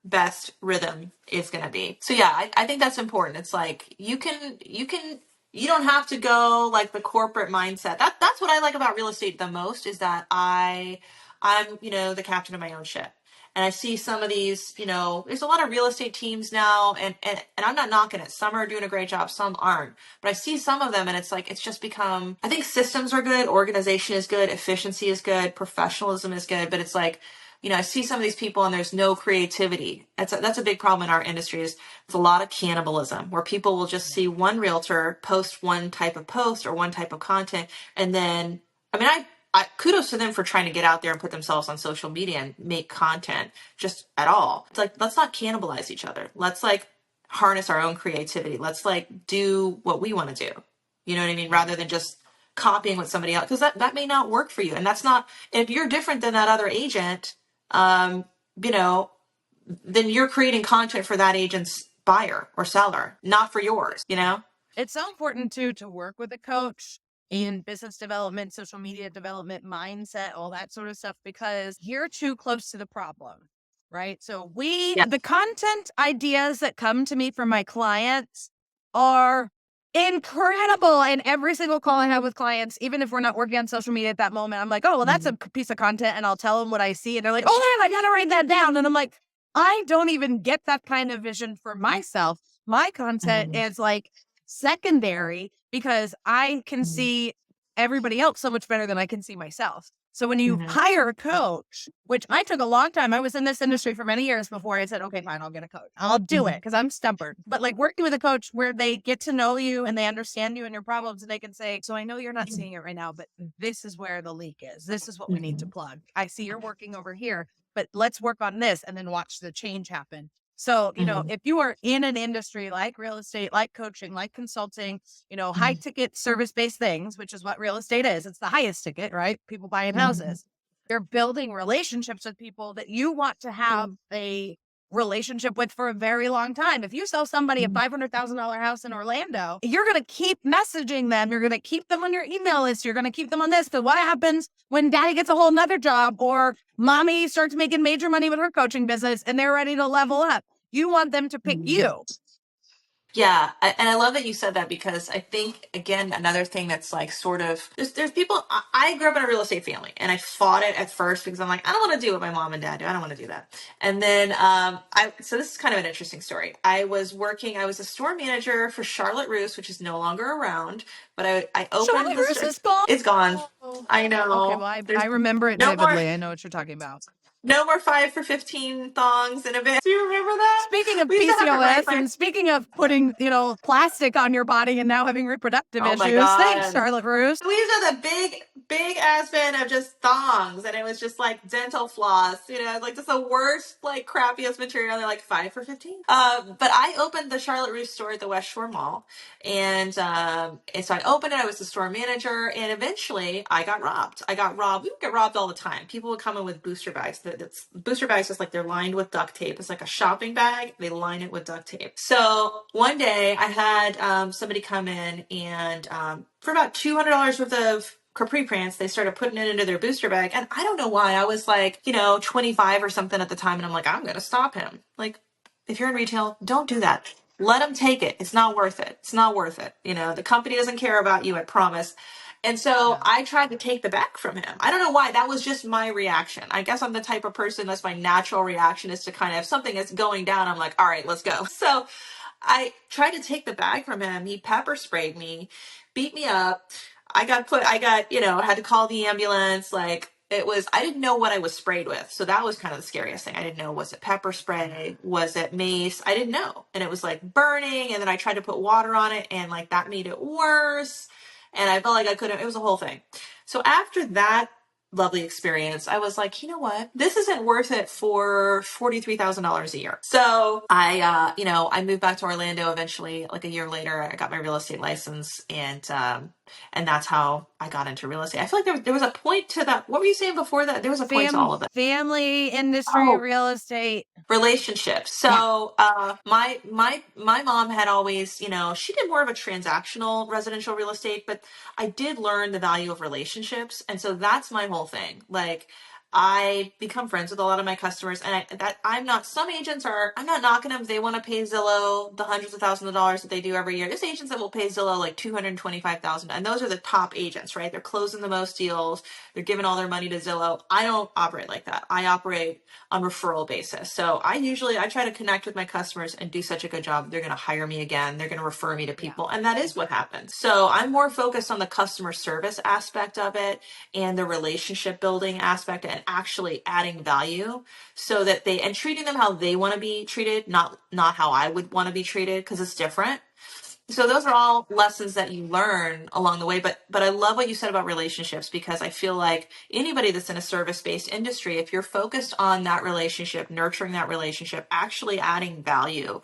best rhythm is going to be. So yeah, I think that's important. It's like, you don't have to go like the corporate mindset. That's what I like about real estate the most, is that I'm, the captain of my own ship. And I see some of these, there's a lot of real estate teams now, and I'm not knocking it. Some are doing a great job, some aren't. But I see some of them and it's like, it's just become, I think systems are good, organization is good, efficiency is good, professionalism is good. But it's like, I see some of these people and there's no creativity. That's a big problem in our industry, is there's a lot of cannibalism where people will just see one realtor post one type of post or one type of content. And then, I kudos to them for trying to get out there and put themselves on social media and make content just at all. It's like, let's not cannibalize each other. Let's like harness our own creativity. Let's like do what we want to do. You know what I mean? Rather than just copying what somebody else, because that may not work for you. And that's not, if you're different than that other agent, then you're creating content for that agent's buyer or seller, not for yours, It's so important too to work with a coach in business development, social media development, mindset, all that sort of stuff, because you're too close to the problem, right? So the content ideas that come to me from my clients are incredible. And every single call I have with clients, even if we're not working on social media at that moment, I'm like, oh, well, that's a piece of content. And I'll tell them what I see. And they're like, oh, man, I got to write that down. And I'm like, I don't even get that kind of vision for myself. My content Mhm. is like secondary because I can Mhm. see everybody else so much better than I can see myself. So when you Mhm. hire a coach, which I took a long time, I was in this industry for many years before I said, okay, fine, I'll get a coach. I'll do it Mhm. because I'm stubborn. But like working with a coach where they get to know you and they understand you and your problems and they can say, so I know you're not seeing it right now, but this is where the leak is. This is what we need to Mhm. plug. I see you're working over here, but let's work on this and then watch the change happen. So, Mhm. if you are in an industry like real estate, like coaching, like consulting, high Mhm. ticket service based things, which is what real estate is, it's the highest ticket, right? People buying Mhm. houses. You're building relationships with people that you want to have a relationship with for a very long time. If you sell somebody a Mhm. $500,000 house in Orlando, you're going to keep messaging them. You're going to keep them on your email list. You're going to keep them on this. So what happens when daddy gets a whole nother job or mommy starts making major money with her coaching business and they're ready to level up? You want them to pick Mhm. you. Yeah, and I love that you said that because I think again another thing that's like sort of there's people. I grew up in a real estate family and I fought it at first because I'm like I don't want to do what my mom and dad do. I don't want to do that. And then I so this is kind of an interesting story. I was a store manager for Charlotte Russe, which is no longer around, but I opened Charlotte the Russe store. is gone. It's gone. I Okay, know. well, I There's remember it no more vividly. I know what you're talking about. no more 5 for 15 thongs in a bit. Do you remember that? Speaking of We used to have it right PCOS by. and speaking of putting, plastic on your body and now having reproductive Oh my issues, thanks, god. Charlotte Russe. We used to have the big ass bin of just thongs, and it was just like dental floss, like just the worst, like crappiest material. They're like 5 for 15. But I opened the Charlotte Russe store at the West Shore Mall, and so I opened it. I was the store manager, and eventually I got robbed. I got robbed. We would get robbed all the time. People would come in with booster bags. Booster bags is like they're lined with duct tape. It's like a shopping bag. They line it with duct tape. So one day I had somebody come in and for about $200 worth of Capri Pants, they started putting it into their booster bag. And I don't know why. I was like, 25 or something at the time. And I'm like, I'm going to stop him. Like, if you're in retail, don't do that. Let him take it. It's not worth it. It's not worth it. The company doesn't care about you, I promise. And so Yeah. I tried to take the bag from him. I don't know why. That was just my reaction. I guess I'm the type of person that's my natural reaction is to kind of, if something is going down, I'm like, all right, let's go. So I tried to take the bag from him. He pepper sprayed me, beat me up. Had to call the ambulance. Like I didn't know what I was sprayed with. So that was kind of the scariest thing. I didn't know, was it pepper spray? Was it mace? I didn't know. And it was like burning. And then I tried to put water on it and like that made it worse. And I felt like I couldn't, it was a whole thing. So after that lovely experience, I was like, you know what? This isn't worth it for $43,000 a year. So I moved back to Orlando eventually, like a year later. I got my real estate license, and that's how I got into real estate. I feel like there was a point to that. What were you saying before that? There was a point to all of that. Family industry, Oh, real estate. relationships. Yeah. So my mom had always, she did more of a transactional residential real estate, but I did learn the value of relationships, and so that's my whole thing. Like I become friends with a lot of my customers, and I'm not. Some agents are. I'm not knocking them. They want to pay Zillow the hundreds of thousands of dollars that they do every year. There's agents that will pay Zillow like $225,000, and those are the top agents, right? They're closing the most deals. They're giving all their money to Zillow. I don't operate like that. I operate on referral basis. So I try to connect with my customers and do such a good job. They're going to hire me again. They're going to refer me to Yeah. people. And that is what happens. So I'm more focused on the customer service aspect of it and the relationship building aspect and actually adding value so that and treating them how they want to be treated, not how I would want to be treated because it's different. So those are all lessons that you learn along the way, but I love what you said about relationships because I feel like anybody that's in a service-based industry, if you're focused on that relationship, nurturing that relationship, actually adding value,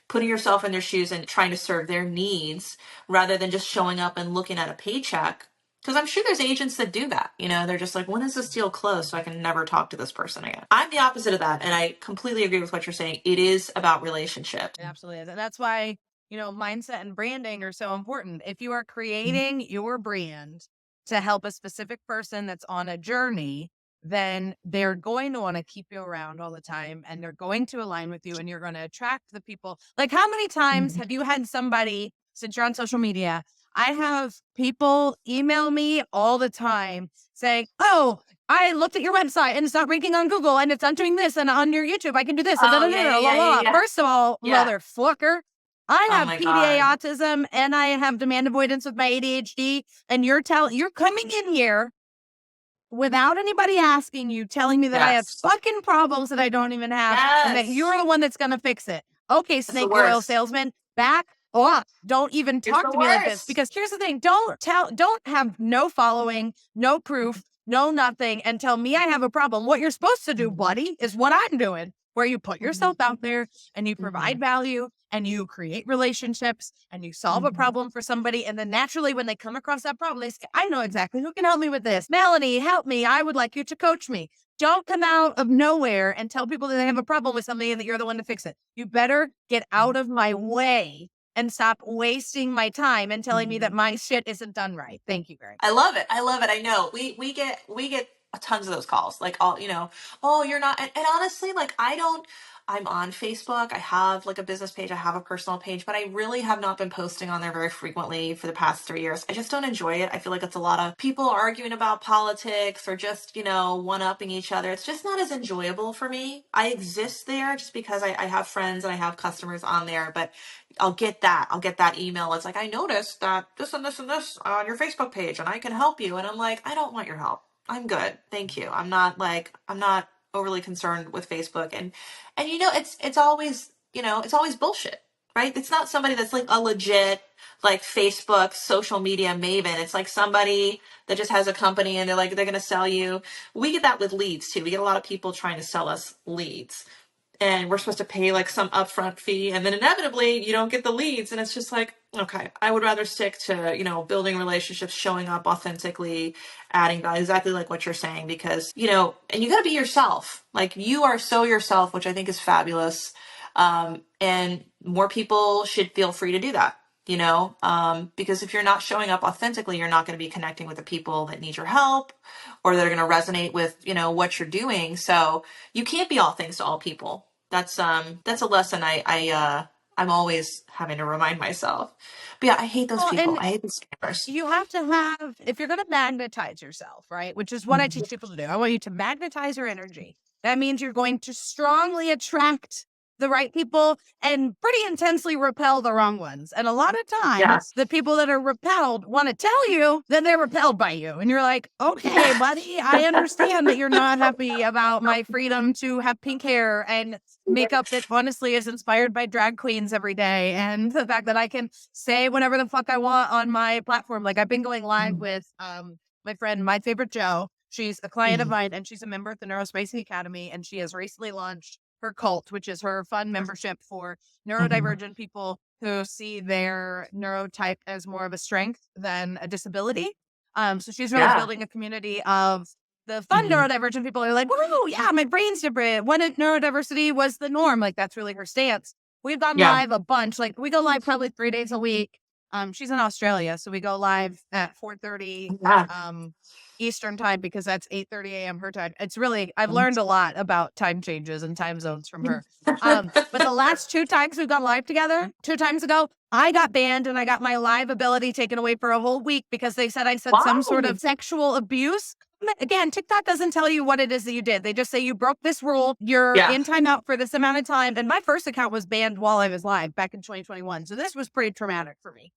putting yourself in their shoes and trying to serve their needs rather than just showing up and looking at a paycheck. Because I'm sure there's agents that do that. They're just like, when is this deal closed so I can never talk to this person again? I'm the opposite of that. And I completely agree with what you're saying. It is about relationships. It absolutely is. And that's why, mindset and branding are so important. If you are creating your brand to help a specific person that's on a journey, then they're going to want to keep you around all the time and they're going to align with you and you're going to attract the people. Like, how many times have you had somebody, since you're on social media? I have people email me all the time saying, oh, I looked at your website and it's not ranking on Google and it's not doing this and on your YouTube I can do this and da Oh, da da yeah, yeah, da la yeah, yeah, la. yeah. First of all, Yeah. motherfucker, I Oh have my PDA God. autism and I have demand avoidance with my ADHD. And you're coming in here without anybody asking you, telling me that I have Yes. fucking problems that I don't even have and that you're Yes. the one that's going to fix it. Okay, It's the snake oil worst. salesman, back off. Don't even It's talk the to me like this worst. because here's the thing. Don't have no following, no proof, no nothing and tell me I have a problem. What you're supposed to do, buddy, is what I'm doing, where you put yourself out there and you provide value and you create relationships and you solve a problem for somebody. And then naturally, when they come across that problem, they say, I know exactly who can help me with this. Melanie, help me. I would like you to coach me. Don't come out of nowhere and tell people that they have a problem with something and that you're the one to fix it. You better get out of my way and stop wasting my time and telling me that my shit isn't done right. Thank you very much. I love it. I love it. I know. We get tons of those calls. Like all, oh, you're not and honestly, like I'm on Facebook. I have like a business page, I have a personal page, but I really have not been posting on there very frequently for the past 3 years. I just don't enjoy it. I feel like it's a lot of people arguing about politics or just, one-upping each other. It's just not as enjoyable for me. I exist there just because I have friends and I have customers on there, but I'll get that. I'll get that email. It's like, I noticed that this and this and this on your Facebook page and I can help you. And I'm like, I don't want your help. I'm good. Thank you. I'm not overly concerned with Facebook. And it's always bullshit, right? It's not somebody that's like a legit, like Facebook social media maven. It's like somebody that just has a company and they're going to sell you. We get that with leads too. We get a lot of people trying to sell us leads and we're supposed to pay like some upfront fee and then inevitably you don't get the leads and it's just like, okay, I would rather stick to building relationships, showing up authentically, adding value, exactly like what you're saying, because and you got to be yourself. Like you are so yourself, which I think is fabulous. And more people should feel free to do that, because if you're not showing up authentically, you're not going to be connecting with the people that need your help or that are going to resonate with what you're doing. So you can't be all things to all people. That's a lesson I'm always having to remind myself. But yeah, I hate those Well, people. and I hate the scammers. you have to have, if you're going to magnetize yourself, right? Which is what I teach people to do. I want you to magnetize your energy. That means you're going to strongly attract the right people and pretty intensely repel the wrong ones. And a lot of Yes. times, the people that are repelled want to tell you that they're repelled by you. And you're like, okay, buddy, I understand that you're not happy about my freedom to have pink hair and makeup that honestly is inspired by drag queens every day. And the fact that I can say whatever the fuck I want on my platform. Like I've been going live with my friend, my favorite Joe. She's a client of mine and she's a member at the Neurospacing Academy. And she has recently launched her cult, which is her fun membership for neurodivergent people who see their neurotype as more of a strength than a disability. So she's really Yeah. building a community of the fun neurodivergent people are like, whoa, yeah, my brain's different. When neurodiversity was the norm, like that's really her stance. We've gone Yeah. live a bunch. Like we go live probably 3 days a week. She's in Australia, so we go live at 4:30 Yeah. Eastern time because that's 8:30 a.m. her time. It's really I've learned a lot about time changes and time zones from her. But the last 2 times we've gone live together, 2 times ago, I got banned and I got my live ability taken away for a whole week because they said I said some sort Why? of sexual abuse. Again, TikTok doesn't tell you what it is that you did. They just say you broke this rule. You're Yeah. in timeout for this amount of time. And my first account was banned while I was live back in 2021. So this was pretty traumatic for me.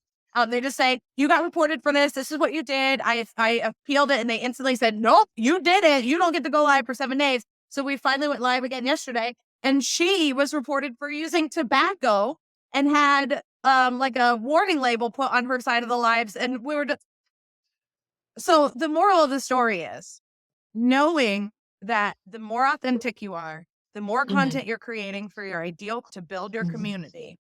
They just say, you got reported for this. This is what you did. I appealed it and they instantly said, nope, you did it. You don't get to go live for 7 days. So we finally went live again yesterday and she was reported for using tobacco and had like a warning label put on her side of the lives. And we were, so the moral of the story is knowing that the more authentic you are, the more content you're creating for your ideal to build your community,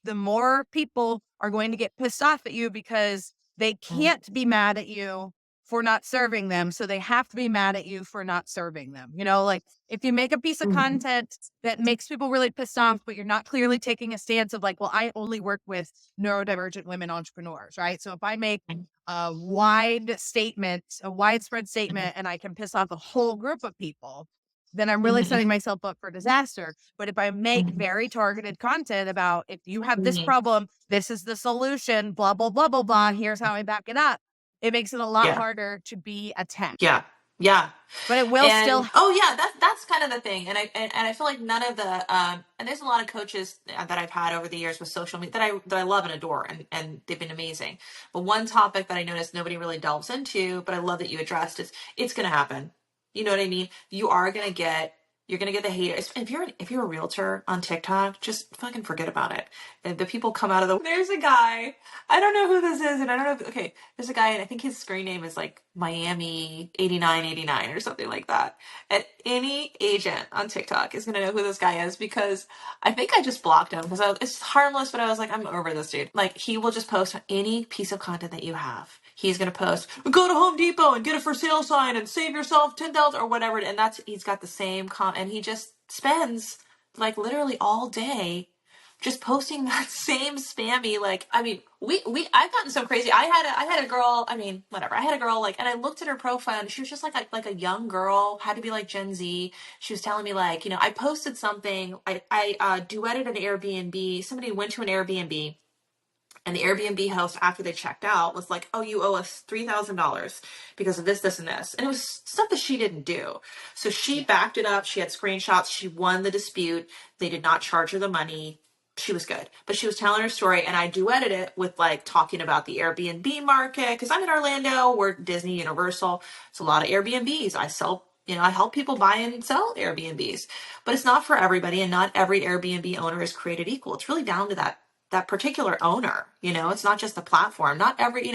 the more people are going to get pissed off at you because they can't be mad at you for not serving them. So they have to be mad at you for not serving them. Like if you make a piece of content that makes people really pissed off, but you're not clearly taking a stance of like, well, I only work with neurodivergent women entrepreneurs, right? So if I make a widespread statement and I can piss off a whole group of people, then I'm really setting myself up for disaster. But if I make very targeted content about if you have this problem, this is the solution, blah, blah, blah, blah, blah, here's how I back it up, it makes it a lot Yeah. harder to be attacked. Yeah. Yeah. but it will And still. oh yeah, that's kind of the thing. And I feel like none of the and there's a lot of coaches that I've had over the years with social media that I love and adore, and they've been amazing. But one topic that I noticed nobody really delves into, but I love that you addressed, is it's going to happen. You know what I mean? You're gonna get the haters. If you're a realtor on TikTok, just fucking forget about it. And the people come out of the. There's a guy. I don't know who this is, and I don't know. Okay, there's a guy, and I think his screen name is like Miami 8989 or something like that. And any agent on TikTok is gonna know who this guy is, because I think I just blocked him because it's harmless, but I was like, I'm over this dude. Like, he will just post any piece of content that you have. He's gonna post, go to Home Depot and get a for sale sign and save yourself 10,000 or whatever, and he's got the same and he just spends like literally all day just posting that same spammy, like, I mean, I've gotten so crazy. I had a girl, I mean, whatever. I had a girl, like, and I looked at her profile and she was just like a young girl, had to be like Gen Z. She was telling me, like, I posted something, I duetted an Airbnb. Somebody went to an Airbnb, and the Airbnb host, after they checked out, was like, "Oh, you owe us $3,000 because of this, this, and this." And it was stuff that she didn't do. So she backed it up. She had screenshots. She won the dispute. They did not charge her the money. She was good. But she was telling her story, and I duetted it with, like, talking about the Airbnb market, because I'm in Orlando. We're Disney, Universal. It's a lot of Airbnbs. I help people buy and sell Airbnbs. But it's not for everybody, and not every Airbnb owner is created equal. It's really down to that particular owner. It's not just the platform. Not every,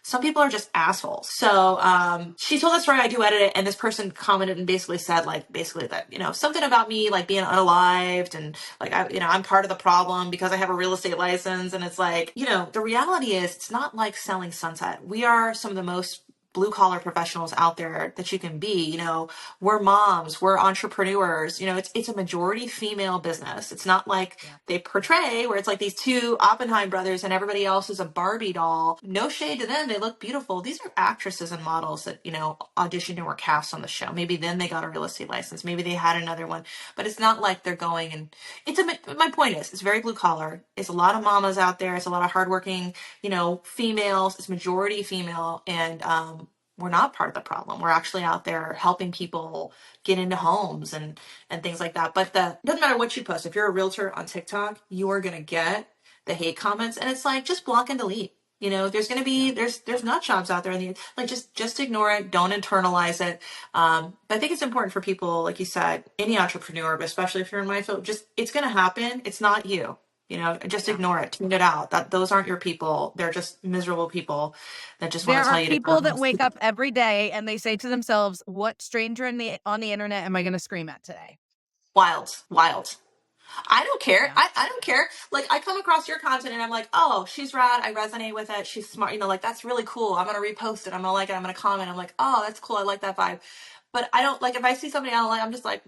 some people are just assholes. So she told the story, I duetted it, and this person commented and basically said, like, basically that, something about me, like, being unalived, and like, I'm part of the problem because I have a real estate license. And it's like, the reality is, it's not like selling sunset. We are some of the most blue collar professionals out there that you can be. We're moms, we're entrepreneurs. It's a majority female business. It's not like they portray, where it's like these two Oppenheim brothers and everybody else is a Barbie doll. No shade to them, they look beautiful. These are actresses and models that auditioned and were cast on the show. Maybe then they got a real estate license, maybe they had another one, but it's not like they're going. And my point is, it's very blue collar. It's a lot of mamas out there. It's a lot of hardworking females. It's majority female. And we're not part of the problem. We're actually out there helping people get into homes and things like that. But doesn't matter what you post. If you're a realtor on TikTok, you are going to get the hate comments, and it's like, just block and delete. There's going to be, there's nut jobs out there, like, just ignore it. Don't internalize it. But I think it's important for people, like you said, any entrepreneur, but especially if you're in my field, it's going to happen. It's not you. Just ignore it, tune it out. Those aren't your people. They're just miserable people that just want There to are tell you to people that come. wake up every day and they say to themselves, "What stranger on the internet am I going to scream at today?" Wild. I don't care. Yeah. I don't care. Like, I come across your content and I'm like, oh, she's rad. I resonate with it. She's smart. Like, that's really cool. I'm going to repost it. I'm going to like it. I'm going to comment. I'm like, oh, that's cool. I like that vibe. But I don't, like, if I see somebody I don't like, I'm just like,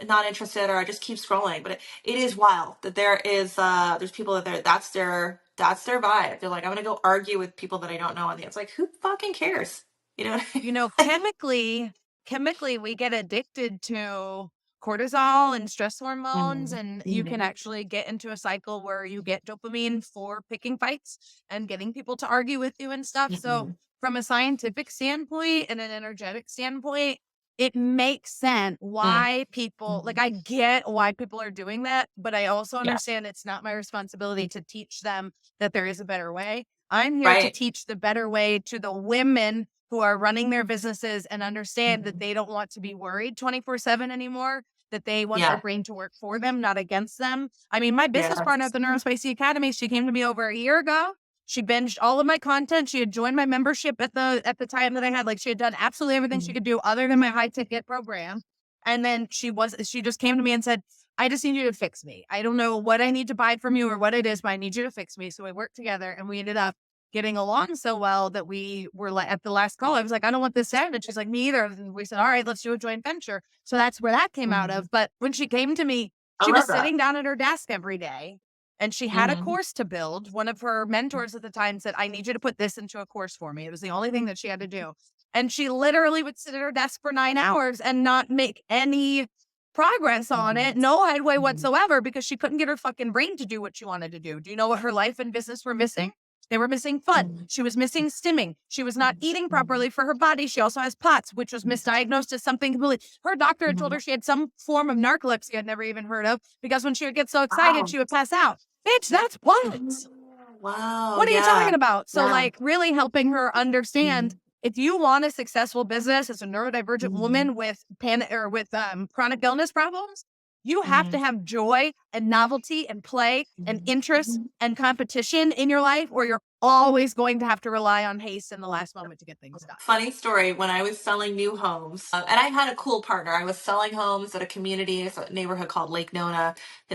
not interested, or I just keep scrolling. But it is wild that there's people that's their vibe. They're like, I'm going to go argue with people that I don't know. And it's like, who fucking cares? You know what I mean? Chemically, we get addicted to cortisol and stress hormones, Mhm. and you can Mhm. actually get into a cycle where you get dopamine for picking fights and getting people to argue with you and stuff. So, Mhm. from a scientific standpoint and an energetic standpoint, it makes sense Mm. why people, like, Mhm. I get why people are doing that, but I also Yeah. understand it's not my responsibility to teach them that there is a better way. I'm here to Right. teach the better way to the women who are running their businesses and understand that Mhm. they don't want to be worried 24/7 anymore, that they want their Yeah. brain to work for them, not against them. I mean, my business Yeah. partner at the Neurospicy Academy, she came to me over a year ago. She binged all of my content. She had joined my membership at the time that I had, like, she had done absolutely everything she Mhm. could do other than my high ticket program. And then she just came to me and said, "I just need you to fix me. I don't know what I need to buy from you or what it is, but I need you to fix me." So we worked together and we ended up getting along so well that we were like, at the last call, I was like, "I don't want this to end." And she's like, "Me either." And we said, "All right, let's do a joint venture." So that's where that came out Mhm. of. But when she came to me, I she was love that. sitting down at her desk every day and she had a Mhm. course to build. One of her mentors at the time said, "I need you to put this into a course for me." It was the only thing that she had to do. And she literally would sit at her desk for 9 hours and not make any progress on Mhm. it, no headway Mhm. whatsoever, because she couldn't get her fucking brain to do what she wanted to do. Do you know what her life and business were missing? They were missing fun. She was missing stimming. She was not eating properly for her body. She also has POTS, which was misdiagnosed as something completely. Her doctor had told her she had some form of narcolepsy I'd never even heard of, because when she would get so excited, Wow. she would pass out. Bitch, that's POTS. Wow. What are you talking Yeah. about? So, Yeah. like, really helping her understand, if you want a successful business as a neurodivergent woman with chronic illness problems, you have to have joy and novelty and play and interest and competition in your life, or you're always going to have to rely on haste in the last moment to get things done. Funny story, when I was selling new homes, and I had a cool partner. I was selling homes at a community, it's a neighborhood called Lake Nona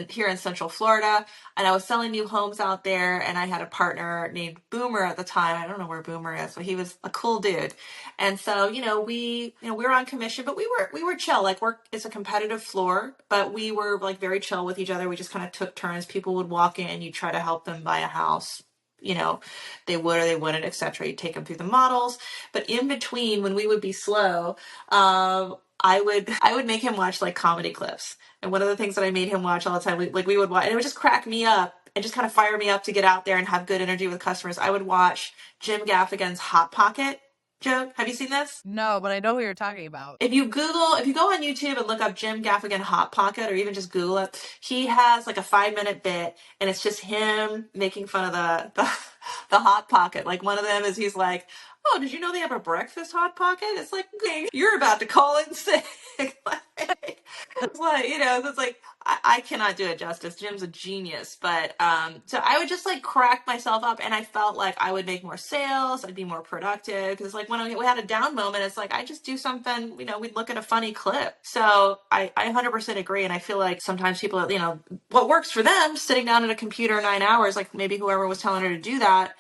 here in Central Florida. And I was selling new homes out there, and I had a partner named Boomer at the time. I don't know where Boomer is, but he was a cool dude. And so, we were on commission, but we were chill. Like, it's a competitive floor, but we were like very chill with each other. We just kind of took turns. People would walk in, you try to help them buy a house. They would or they wouldn't, etc. You take them through the models, but in between, when we would be slow, I would make him watch like comedy clips. And one of the things that I made him watch all the time, we would watch, and it would just crack me up and just kind of fire me up to get out there and have good energy with customers. I would watch Jim Gaffigan's Hot Pocket joke. Have you seen this? No, but I know who you're talking about. If you go on YouTube and look up Jim Gaffigan Hot Pocket, or even just Google it, he has like a 5-minute bit, and it's just him making fun of the Hot Pocket. Like, one of them is, he's like, "Oh, did you know they have a breakfast Hot Pocket?" It's like, you're about to call in sick. It's like, it's like, I cannot do it justice. Jim's a genius. But so I would just like crack myself up, and I felt like I would make more sales, I'd be more productive. Because like, when we had a down moment, it's like I just do something, we'd look at a funny clip. So I 100% agree. And I feel like sometimes people, what works for them, sitting down at a computer 9 hours, like maybe whoever was telling her to do that,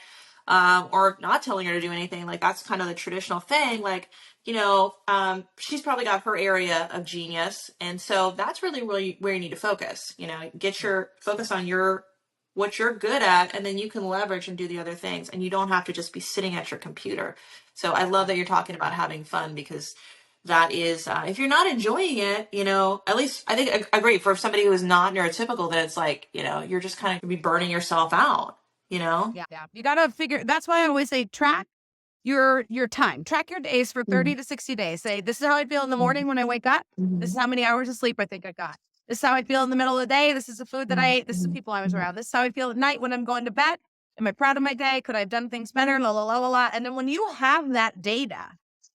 or not telling her to do anything, like that's kind of the traditional thing. Like, she's probably got her area of genius. And so that's really, really where you need to focus, focus on what you're good at, and then you can leverage and do the other things. And you don't have to just be sitting at your computer. So I love that you're talking about having fun, because that is, if you're not enjoying it, at least I think I agree, for somebody who is not neurotypical, that it's like, you're just kind of be burning yourself out, Yeah. You got to figure, that's why I always say track your time. Track your days for 30 to 60 days. Say, this is how I feel in the morning when I wake up. This is how many hours of sleep I think I got. This is how I feel in the middle of the day. This is the food that I ate. This is the people I was around. This is how I feel at night when I'm going to bed. Am I proud of my day? Could I have done things better? La, la, la, la, la. And then when you have that data,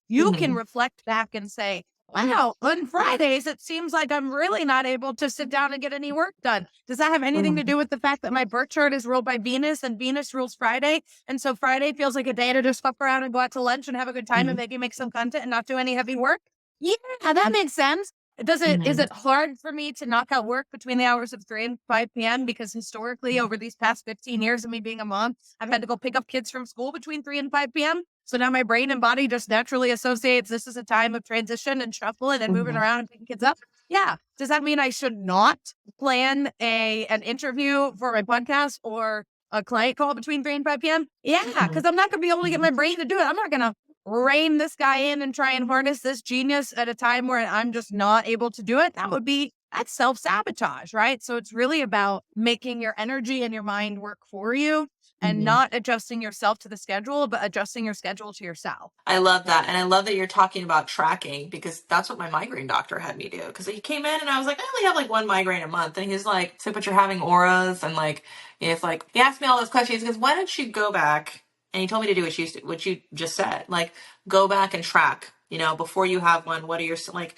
you can reflect back and say, wow, on Fridays, it seems like I'm really not able to sit down and get any work done. Does that have anything to do with the fact that my birth chart is ruled by Venus, and Venus rules Friday? And so Friday feels like a day to just fuck around and go out to lunch and have a good time and maybe make some content and not do any heavy work? Yeah, that makes sense. Is it hard for me to knock out work between the hours of 3 and 5 p.m.? Because historically, over these past 15 years of me being a mom, I've had to go pick up kids from school between 3 and 5 p.m. So now my brain and body just naturally associates this as a time of transition and shuffling and moving around and picking kids up. Yeah. Does that mean I should not plan an interview for my podcast or a client call between 3 and 5 p.m.? Yeah, because I'm not going to be able to get my brain to do it. I'm not going to rein this guy in and try and harness this genius at a time where I'm just not able to do it. That's self-sabotage, right? So it's really about making your energy and your mind work for you, and not adjusting yourself to the schedule, but adjusting your schedule to yourself. I love that. And I love that you're talking about tracking, because that's what my migraine doctor had me do. Because he came in and I was like, I only have like one migraine a month. And he's like, so, but you're having auras. And like, it's like, he asked me all those questions. He goes, why don't you go back? And he told me to do what you just said, like, go back and track, before you have one, what are your, like,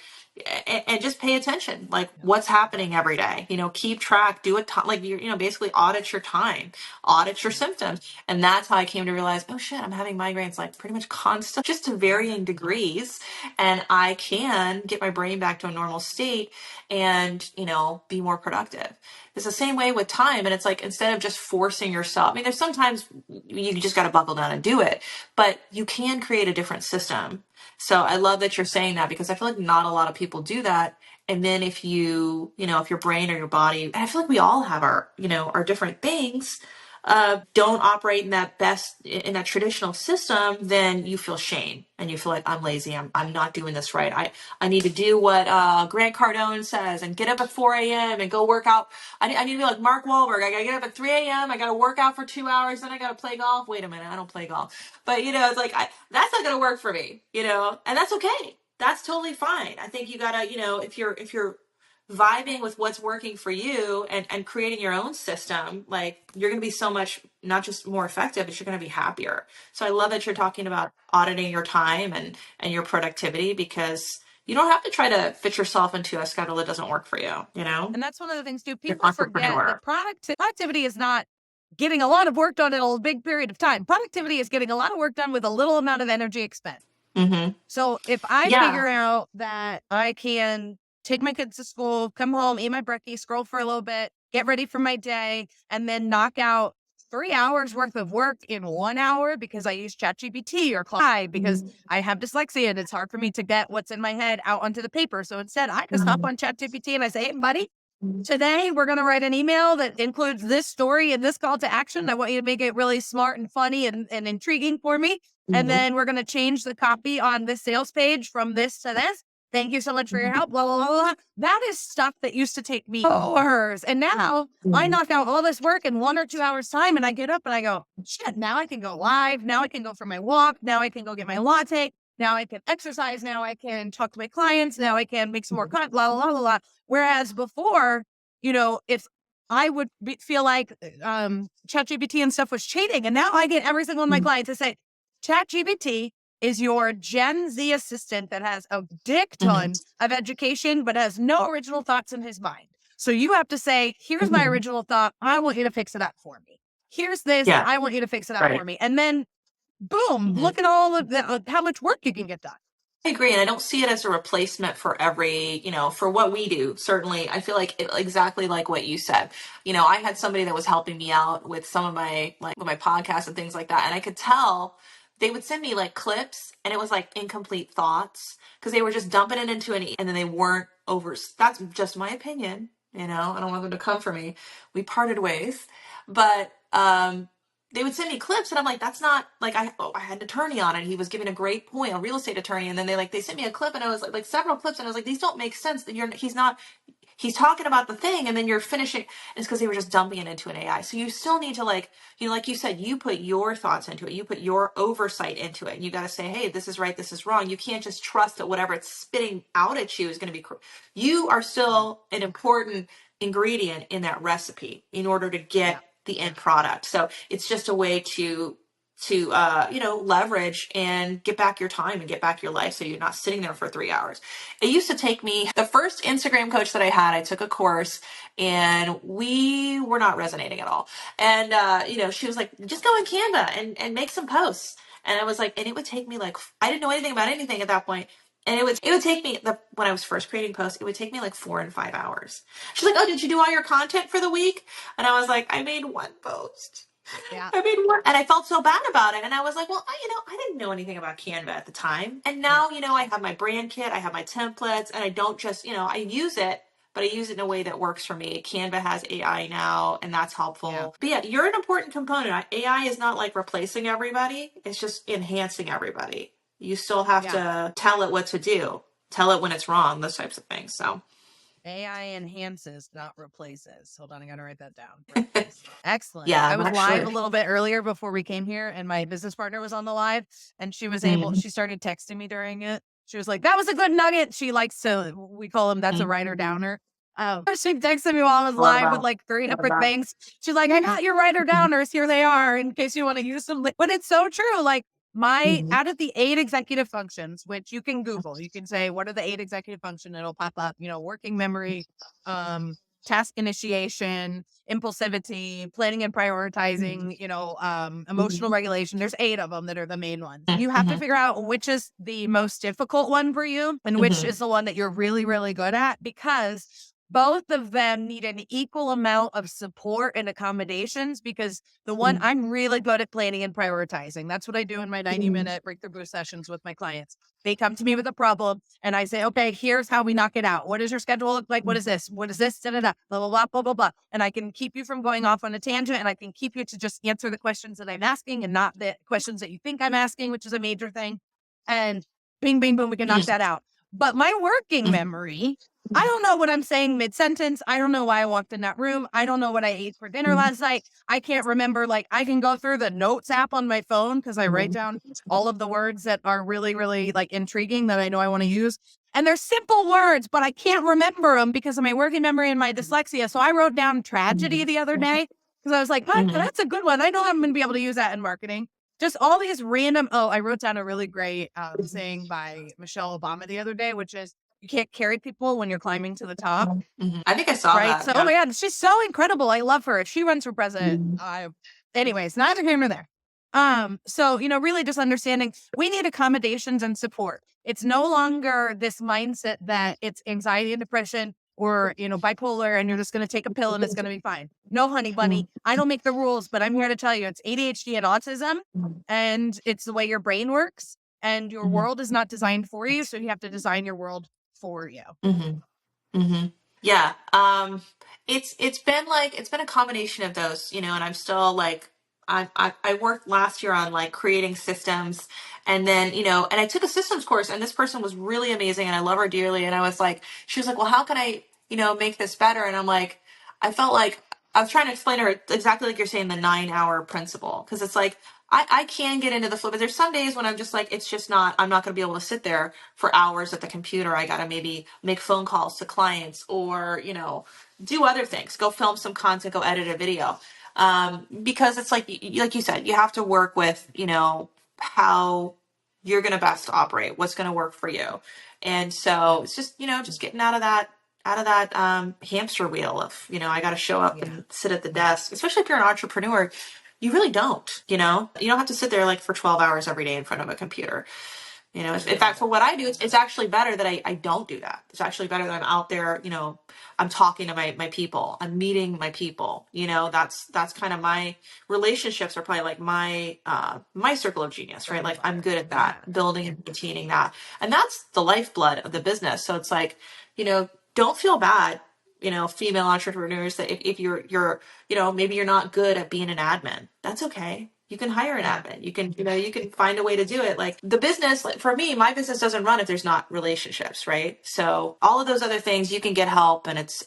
and just pay attention, like what's happening every day, keep track, do it, like, basically audit your time, audit your symptoms. And that's how I came to realize, oh shit, I'm having migraines like pretty much constant, just to varying degrees. And I can get my brain back to a normal state and, be more productive. It's the same way with time. And it's like, instead of just forcing yourself, I mean, there's sometimes you just got to buckle down and do it, but you can create a different system. So I love that you're saying that, because I feel like not a lot of people do that. And then if if your brain or your body, and I feel like we all have our, our different things, don't operate in that traditional system, then you feel shame and you feel like I'm lazy. I'm not doing this right. I need to do what Grant Cardone says and get up at 4 a.m. and go work out. I need to be like Mark Wahlberg. I gotta get up at 3 a.m. I gotta work out for 2 hours. Then I gotta play golf. Wait a minute, I don't play golf. But it's like that's not gonna work for me. And that's okay. That's totally fine. I think you gotta, if you're vibing with what's working for you and creating your own system, like you're going to be so much, not just more effective, but you're going to be happier. So I love that you're talking about auditing your time and your productivity, because you don't have to try to fit yourself into a schedule that doesn't work for you, And that's one of the things too. You're an People forget entrepreneur. that productivity is not getting a lot of work done in a big period of time. Productivity is getting a lot of work done with a little amount of energy expended. Mm-hmm. So if I Yeah. figure out that I can take my kids to school, come home, eat my breakfast, scroll for a little bit, get ready for my day, and then knock out 3 hours worth of work in 1 hour because I use ChatGPT or Claude because I have dyslexia and it's hard for me to get what's in my head out onto the paper. So instead, I just hop on ChatGPT and I say, hey, buddy, today we're going to write an email that includes this story and this call to action. I want you to make it really smart and funny and intriguing for me. And then we're going to change the copy on this sales page from this to this. Thank you so much for your help. Blah, blah, blah, blah. That is stuff that used to take me hours. And now I knock out all this work in 1 or 2 hours time and I get up and I go, shit, now I can go live. Now I can go for my walk. Now I can go get my latte. Now I can exercise. Now I can talk to my clients. Now I can make some more content, blah, blah, blah, blah, blah. Whereas before, if I would feel like ChatGPT and stuff was cheating. And now I get every single one of my clients to say, ChatGPT is your Gen Z assistant that has a dick ton of education, but has no original thoughts in his mind. So you have to say, here's my original thought. I want you to fix it up for me. Here's this. Yeah. I want you to fix it up for me. And then boom, look at all of how much work you can get done. I agree. And I don't see it as a replacement for for what we do. Certainly, I feel like exactly like what you said. I had somebody that was helping me out with some of my, with my podcasts and things like that. And I could tell they would send me like clips and it was like incomplete thoughts because they were just dumping it into and then they weren't over. That's just my opinion. I don't want them to come for me. We parted ways, but, they would send me clips and I'm like, that's not like, I had an attorney on it. He was giving a great point, a real estate attorney. And then they sent me a clip and I was like several clips. And I was like, these don't make sense. He's talking about the thing and then you're finishing. It's because they were just dumping it into an AI. So you still need to like you said, you put your thoughts into it. You put your oversight into it. And you got to say, hey, this is right. This is wrong. You can't just trust that whatever it's spitting out at you is going to be, you are still an important ingredient in that recipe in order to get the end product. So it's just a way to leverage and get back your time and get back your life so you're not sitting there for 3 hours. It used to take me, the first Instagram coach that I had, I took a course and we were not resonating at all. And, she was like, just go in Canva and make some posts. And I was like, and it would take me like, I didn't know anything about anything at that point. And it would take me, when I was first creating posts, it would take me like 4 and 5 hours. She's like, oh, did you do all your content for the week? And I was like, I made one post. Yeah. I made one. And I felt so bad about it. And I was like, well, I didn't know anything about Canva at the time. And now, I have my brand kit, I have my templates, and I don't just, I use it, but I use it in a way that works for me. Canva has AI now, and that's helpful. Yeah. But yeah, you're an important component. AI is not like replacing everybody. It's just enhancing everybody. You still have to tell it what to do, tell it when it's wrong, those types of things. So AI enhances, not replaces. Hold on, I gotta write that down. Excellent. Yeah, I was live a little bit earlier before we came here, and my business partner was on the live, and she was she started texting me during it. She was like, that was a good nugget. She likes to, we call him, that's a writer downer. She texted me while I was live with like 3 different things. She's like, I got your writer downers. Here they are in case you want to use them. But it's so true. Like, out of the 8 executive functions, which you can Google, you can say, what are the 8 executive functions? It'll pop up, working memory, task initiation, impulsivity, planning and prioritizing, emotional regulation. There's 8 of them that are the main ones. You have to figure out which is the most difficult one for you and which is the one that you're really, really good at, because both of them need an equal amount of support and accommodations because the one I'm really good at planning and prioritizing. That's what I do in my 90-minute breakthrough boost sessions with my clients. They come to me with a problem and I say, okay, here's how we knock it out. What does your schedule look like? What is this? What is this? Da, da, da, blah, blah, blah, blah, blah, blah. And I can keep you from going off on a tangent and I can keep you to just answer the questions that I'm asking and not the questions that you think I'm asking, which is a major thing. And bing, bing, boom, we can knock that out. But my working memory, I don't know what I'm saying mid-sentence. I don't know why I walked in that room. I don't know what I ate for dinner last night. I can't remember. Like, I can go through the notes app on my phone because I write down all of the words that are really, really like intriguing that I know I want to use. And they're simple words, but I can't remember them because of my working memory and my dyslexia. So I wrote down tragedy the other day because I was like, oh, that's a good one. I know I'm going to be able to use that in marketing. Just all these random, I wrote down a really great saying by Michelle Obama the other day, which is, you can't carry people when you're climbing to the top. I think I saw Right. that. So, oh my God, she's so incredible. I love her. If she runs for president, anyways, neither here nor there. So, really just understanding we need accommodations and support. It's no longer this mindset that it's anxiety and depression or, bipolar and you're just going to take a pill and it's going to be fine. No, honey bunny, I don't make the rules, but I'm here to tell you it's ADHD and autism and it's the way your brain works and your world is not designed for you. So you have to design your world for you. Yeah. It's been a combination of those, and I'm still like, I worked last year on like creating systems and then, and I took a systems course and this person was really amazing and I love her dearly. And I was like, she was like, well, how can I, make this better? And I'm like, I felt like I was trying to explain to her exactly like you're saying, the 9-hour principle. Cause it's like, I can get into the flow, but there's some days when I'm just like, it's just not, I'm not going to be able to sit there for hours at the computer. I got to maybe make phone calls to clients or, do other things, go film some content, go edit a video. Because it's like you said, you have to work with, how you're going to best operate, what's going to work for you. And so it's just, just getting out of that hamster wheel of, I got to show up and sit at the desk, especially if you're an entrepreneur. You really don't, you don't have to sit there like for 12 hours every day in front of a computer. In fact, for what I do, it's actually better that I don't do that. It's actually better that I'm out there, I'm talking to my people, I'm meeting my people, that's kind of my relationships are probably like my circle of genius, right? Like I'm good at that, building and maintaining that. And that's the lifeblood of the business. So it's like, don't feel bad, female entrepreneurs that if you're, maybe you're not good at being an admin, that's okay. You can hire an admin. You can, you can find a way to do it. Like the business, like for me, my business doesn't run if there's not relationships, right? So all of those other things, you can get help and it's,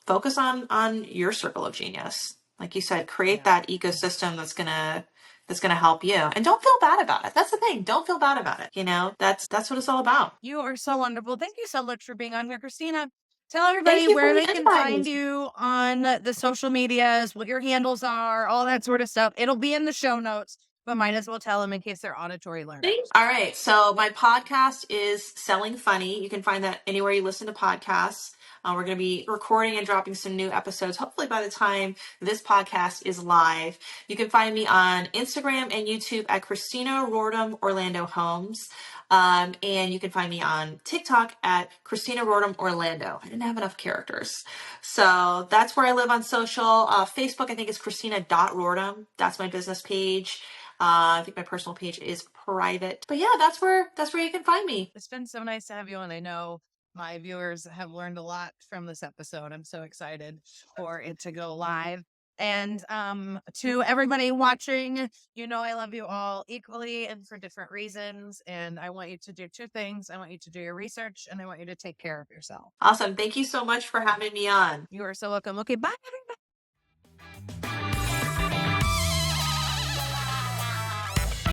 focus on your circle of genius. Like you said, create that ecosystem that's going to help you. And don't feel bad about it. That's the thing. Don't feel bad about it. That's what it's all about. You are so wonderful. Thank you so much for being on here, Christina. Tell everybody where they can find you on the social medias, what your handles are, all that sort of stuff. It'll be in the show notes, but might as well tell them in case they're auditory learners. All right. So my podcast is Selling Funny. You can find that anywhere you listen to podcasts. We're going to be recording and dropping some new episodes, hopefully by the time this podcast is live. You can find me on Instagram and YouTube at Christina Rordam Orlando Homes. And you can find me on TikTok at Christina Rordam Orlando. I didn't have enough characters. So that's where I live on social. Facebook, I think, is Christina.Rordam. That's my business page. I think my personal page is private. But yeah, that's where you can find me. It's been so nice to have you on. I know my viewers have learned a lot from this episode. I'm so excited for it to go live. And to everybody watching, I love you all equally and for different reasons. And I want you to do two things. I want you to do your research and I want you to take care of yourself. Awesome. Thank you so much for having me on. You are so welcome. Okay, bye.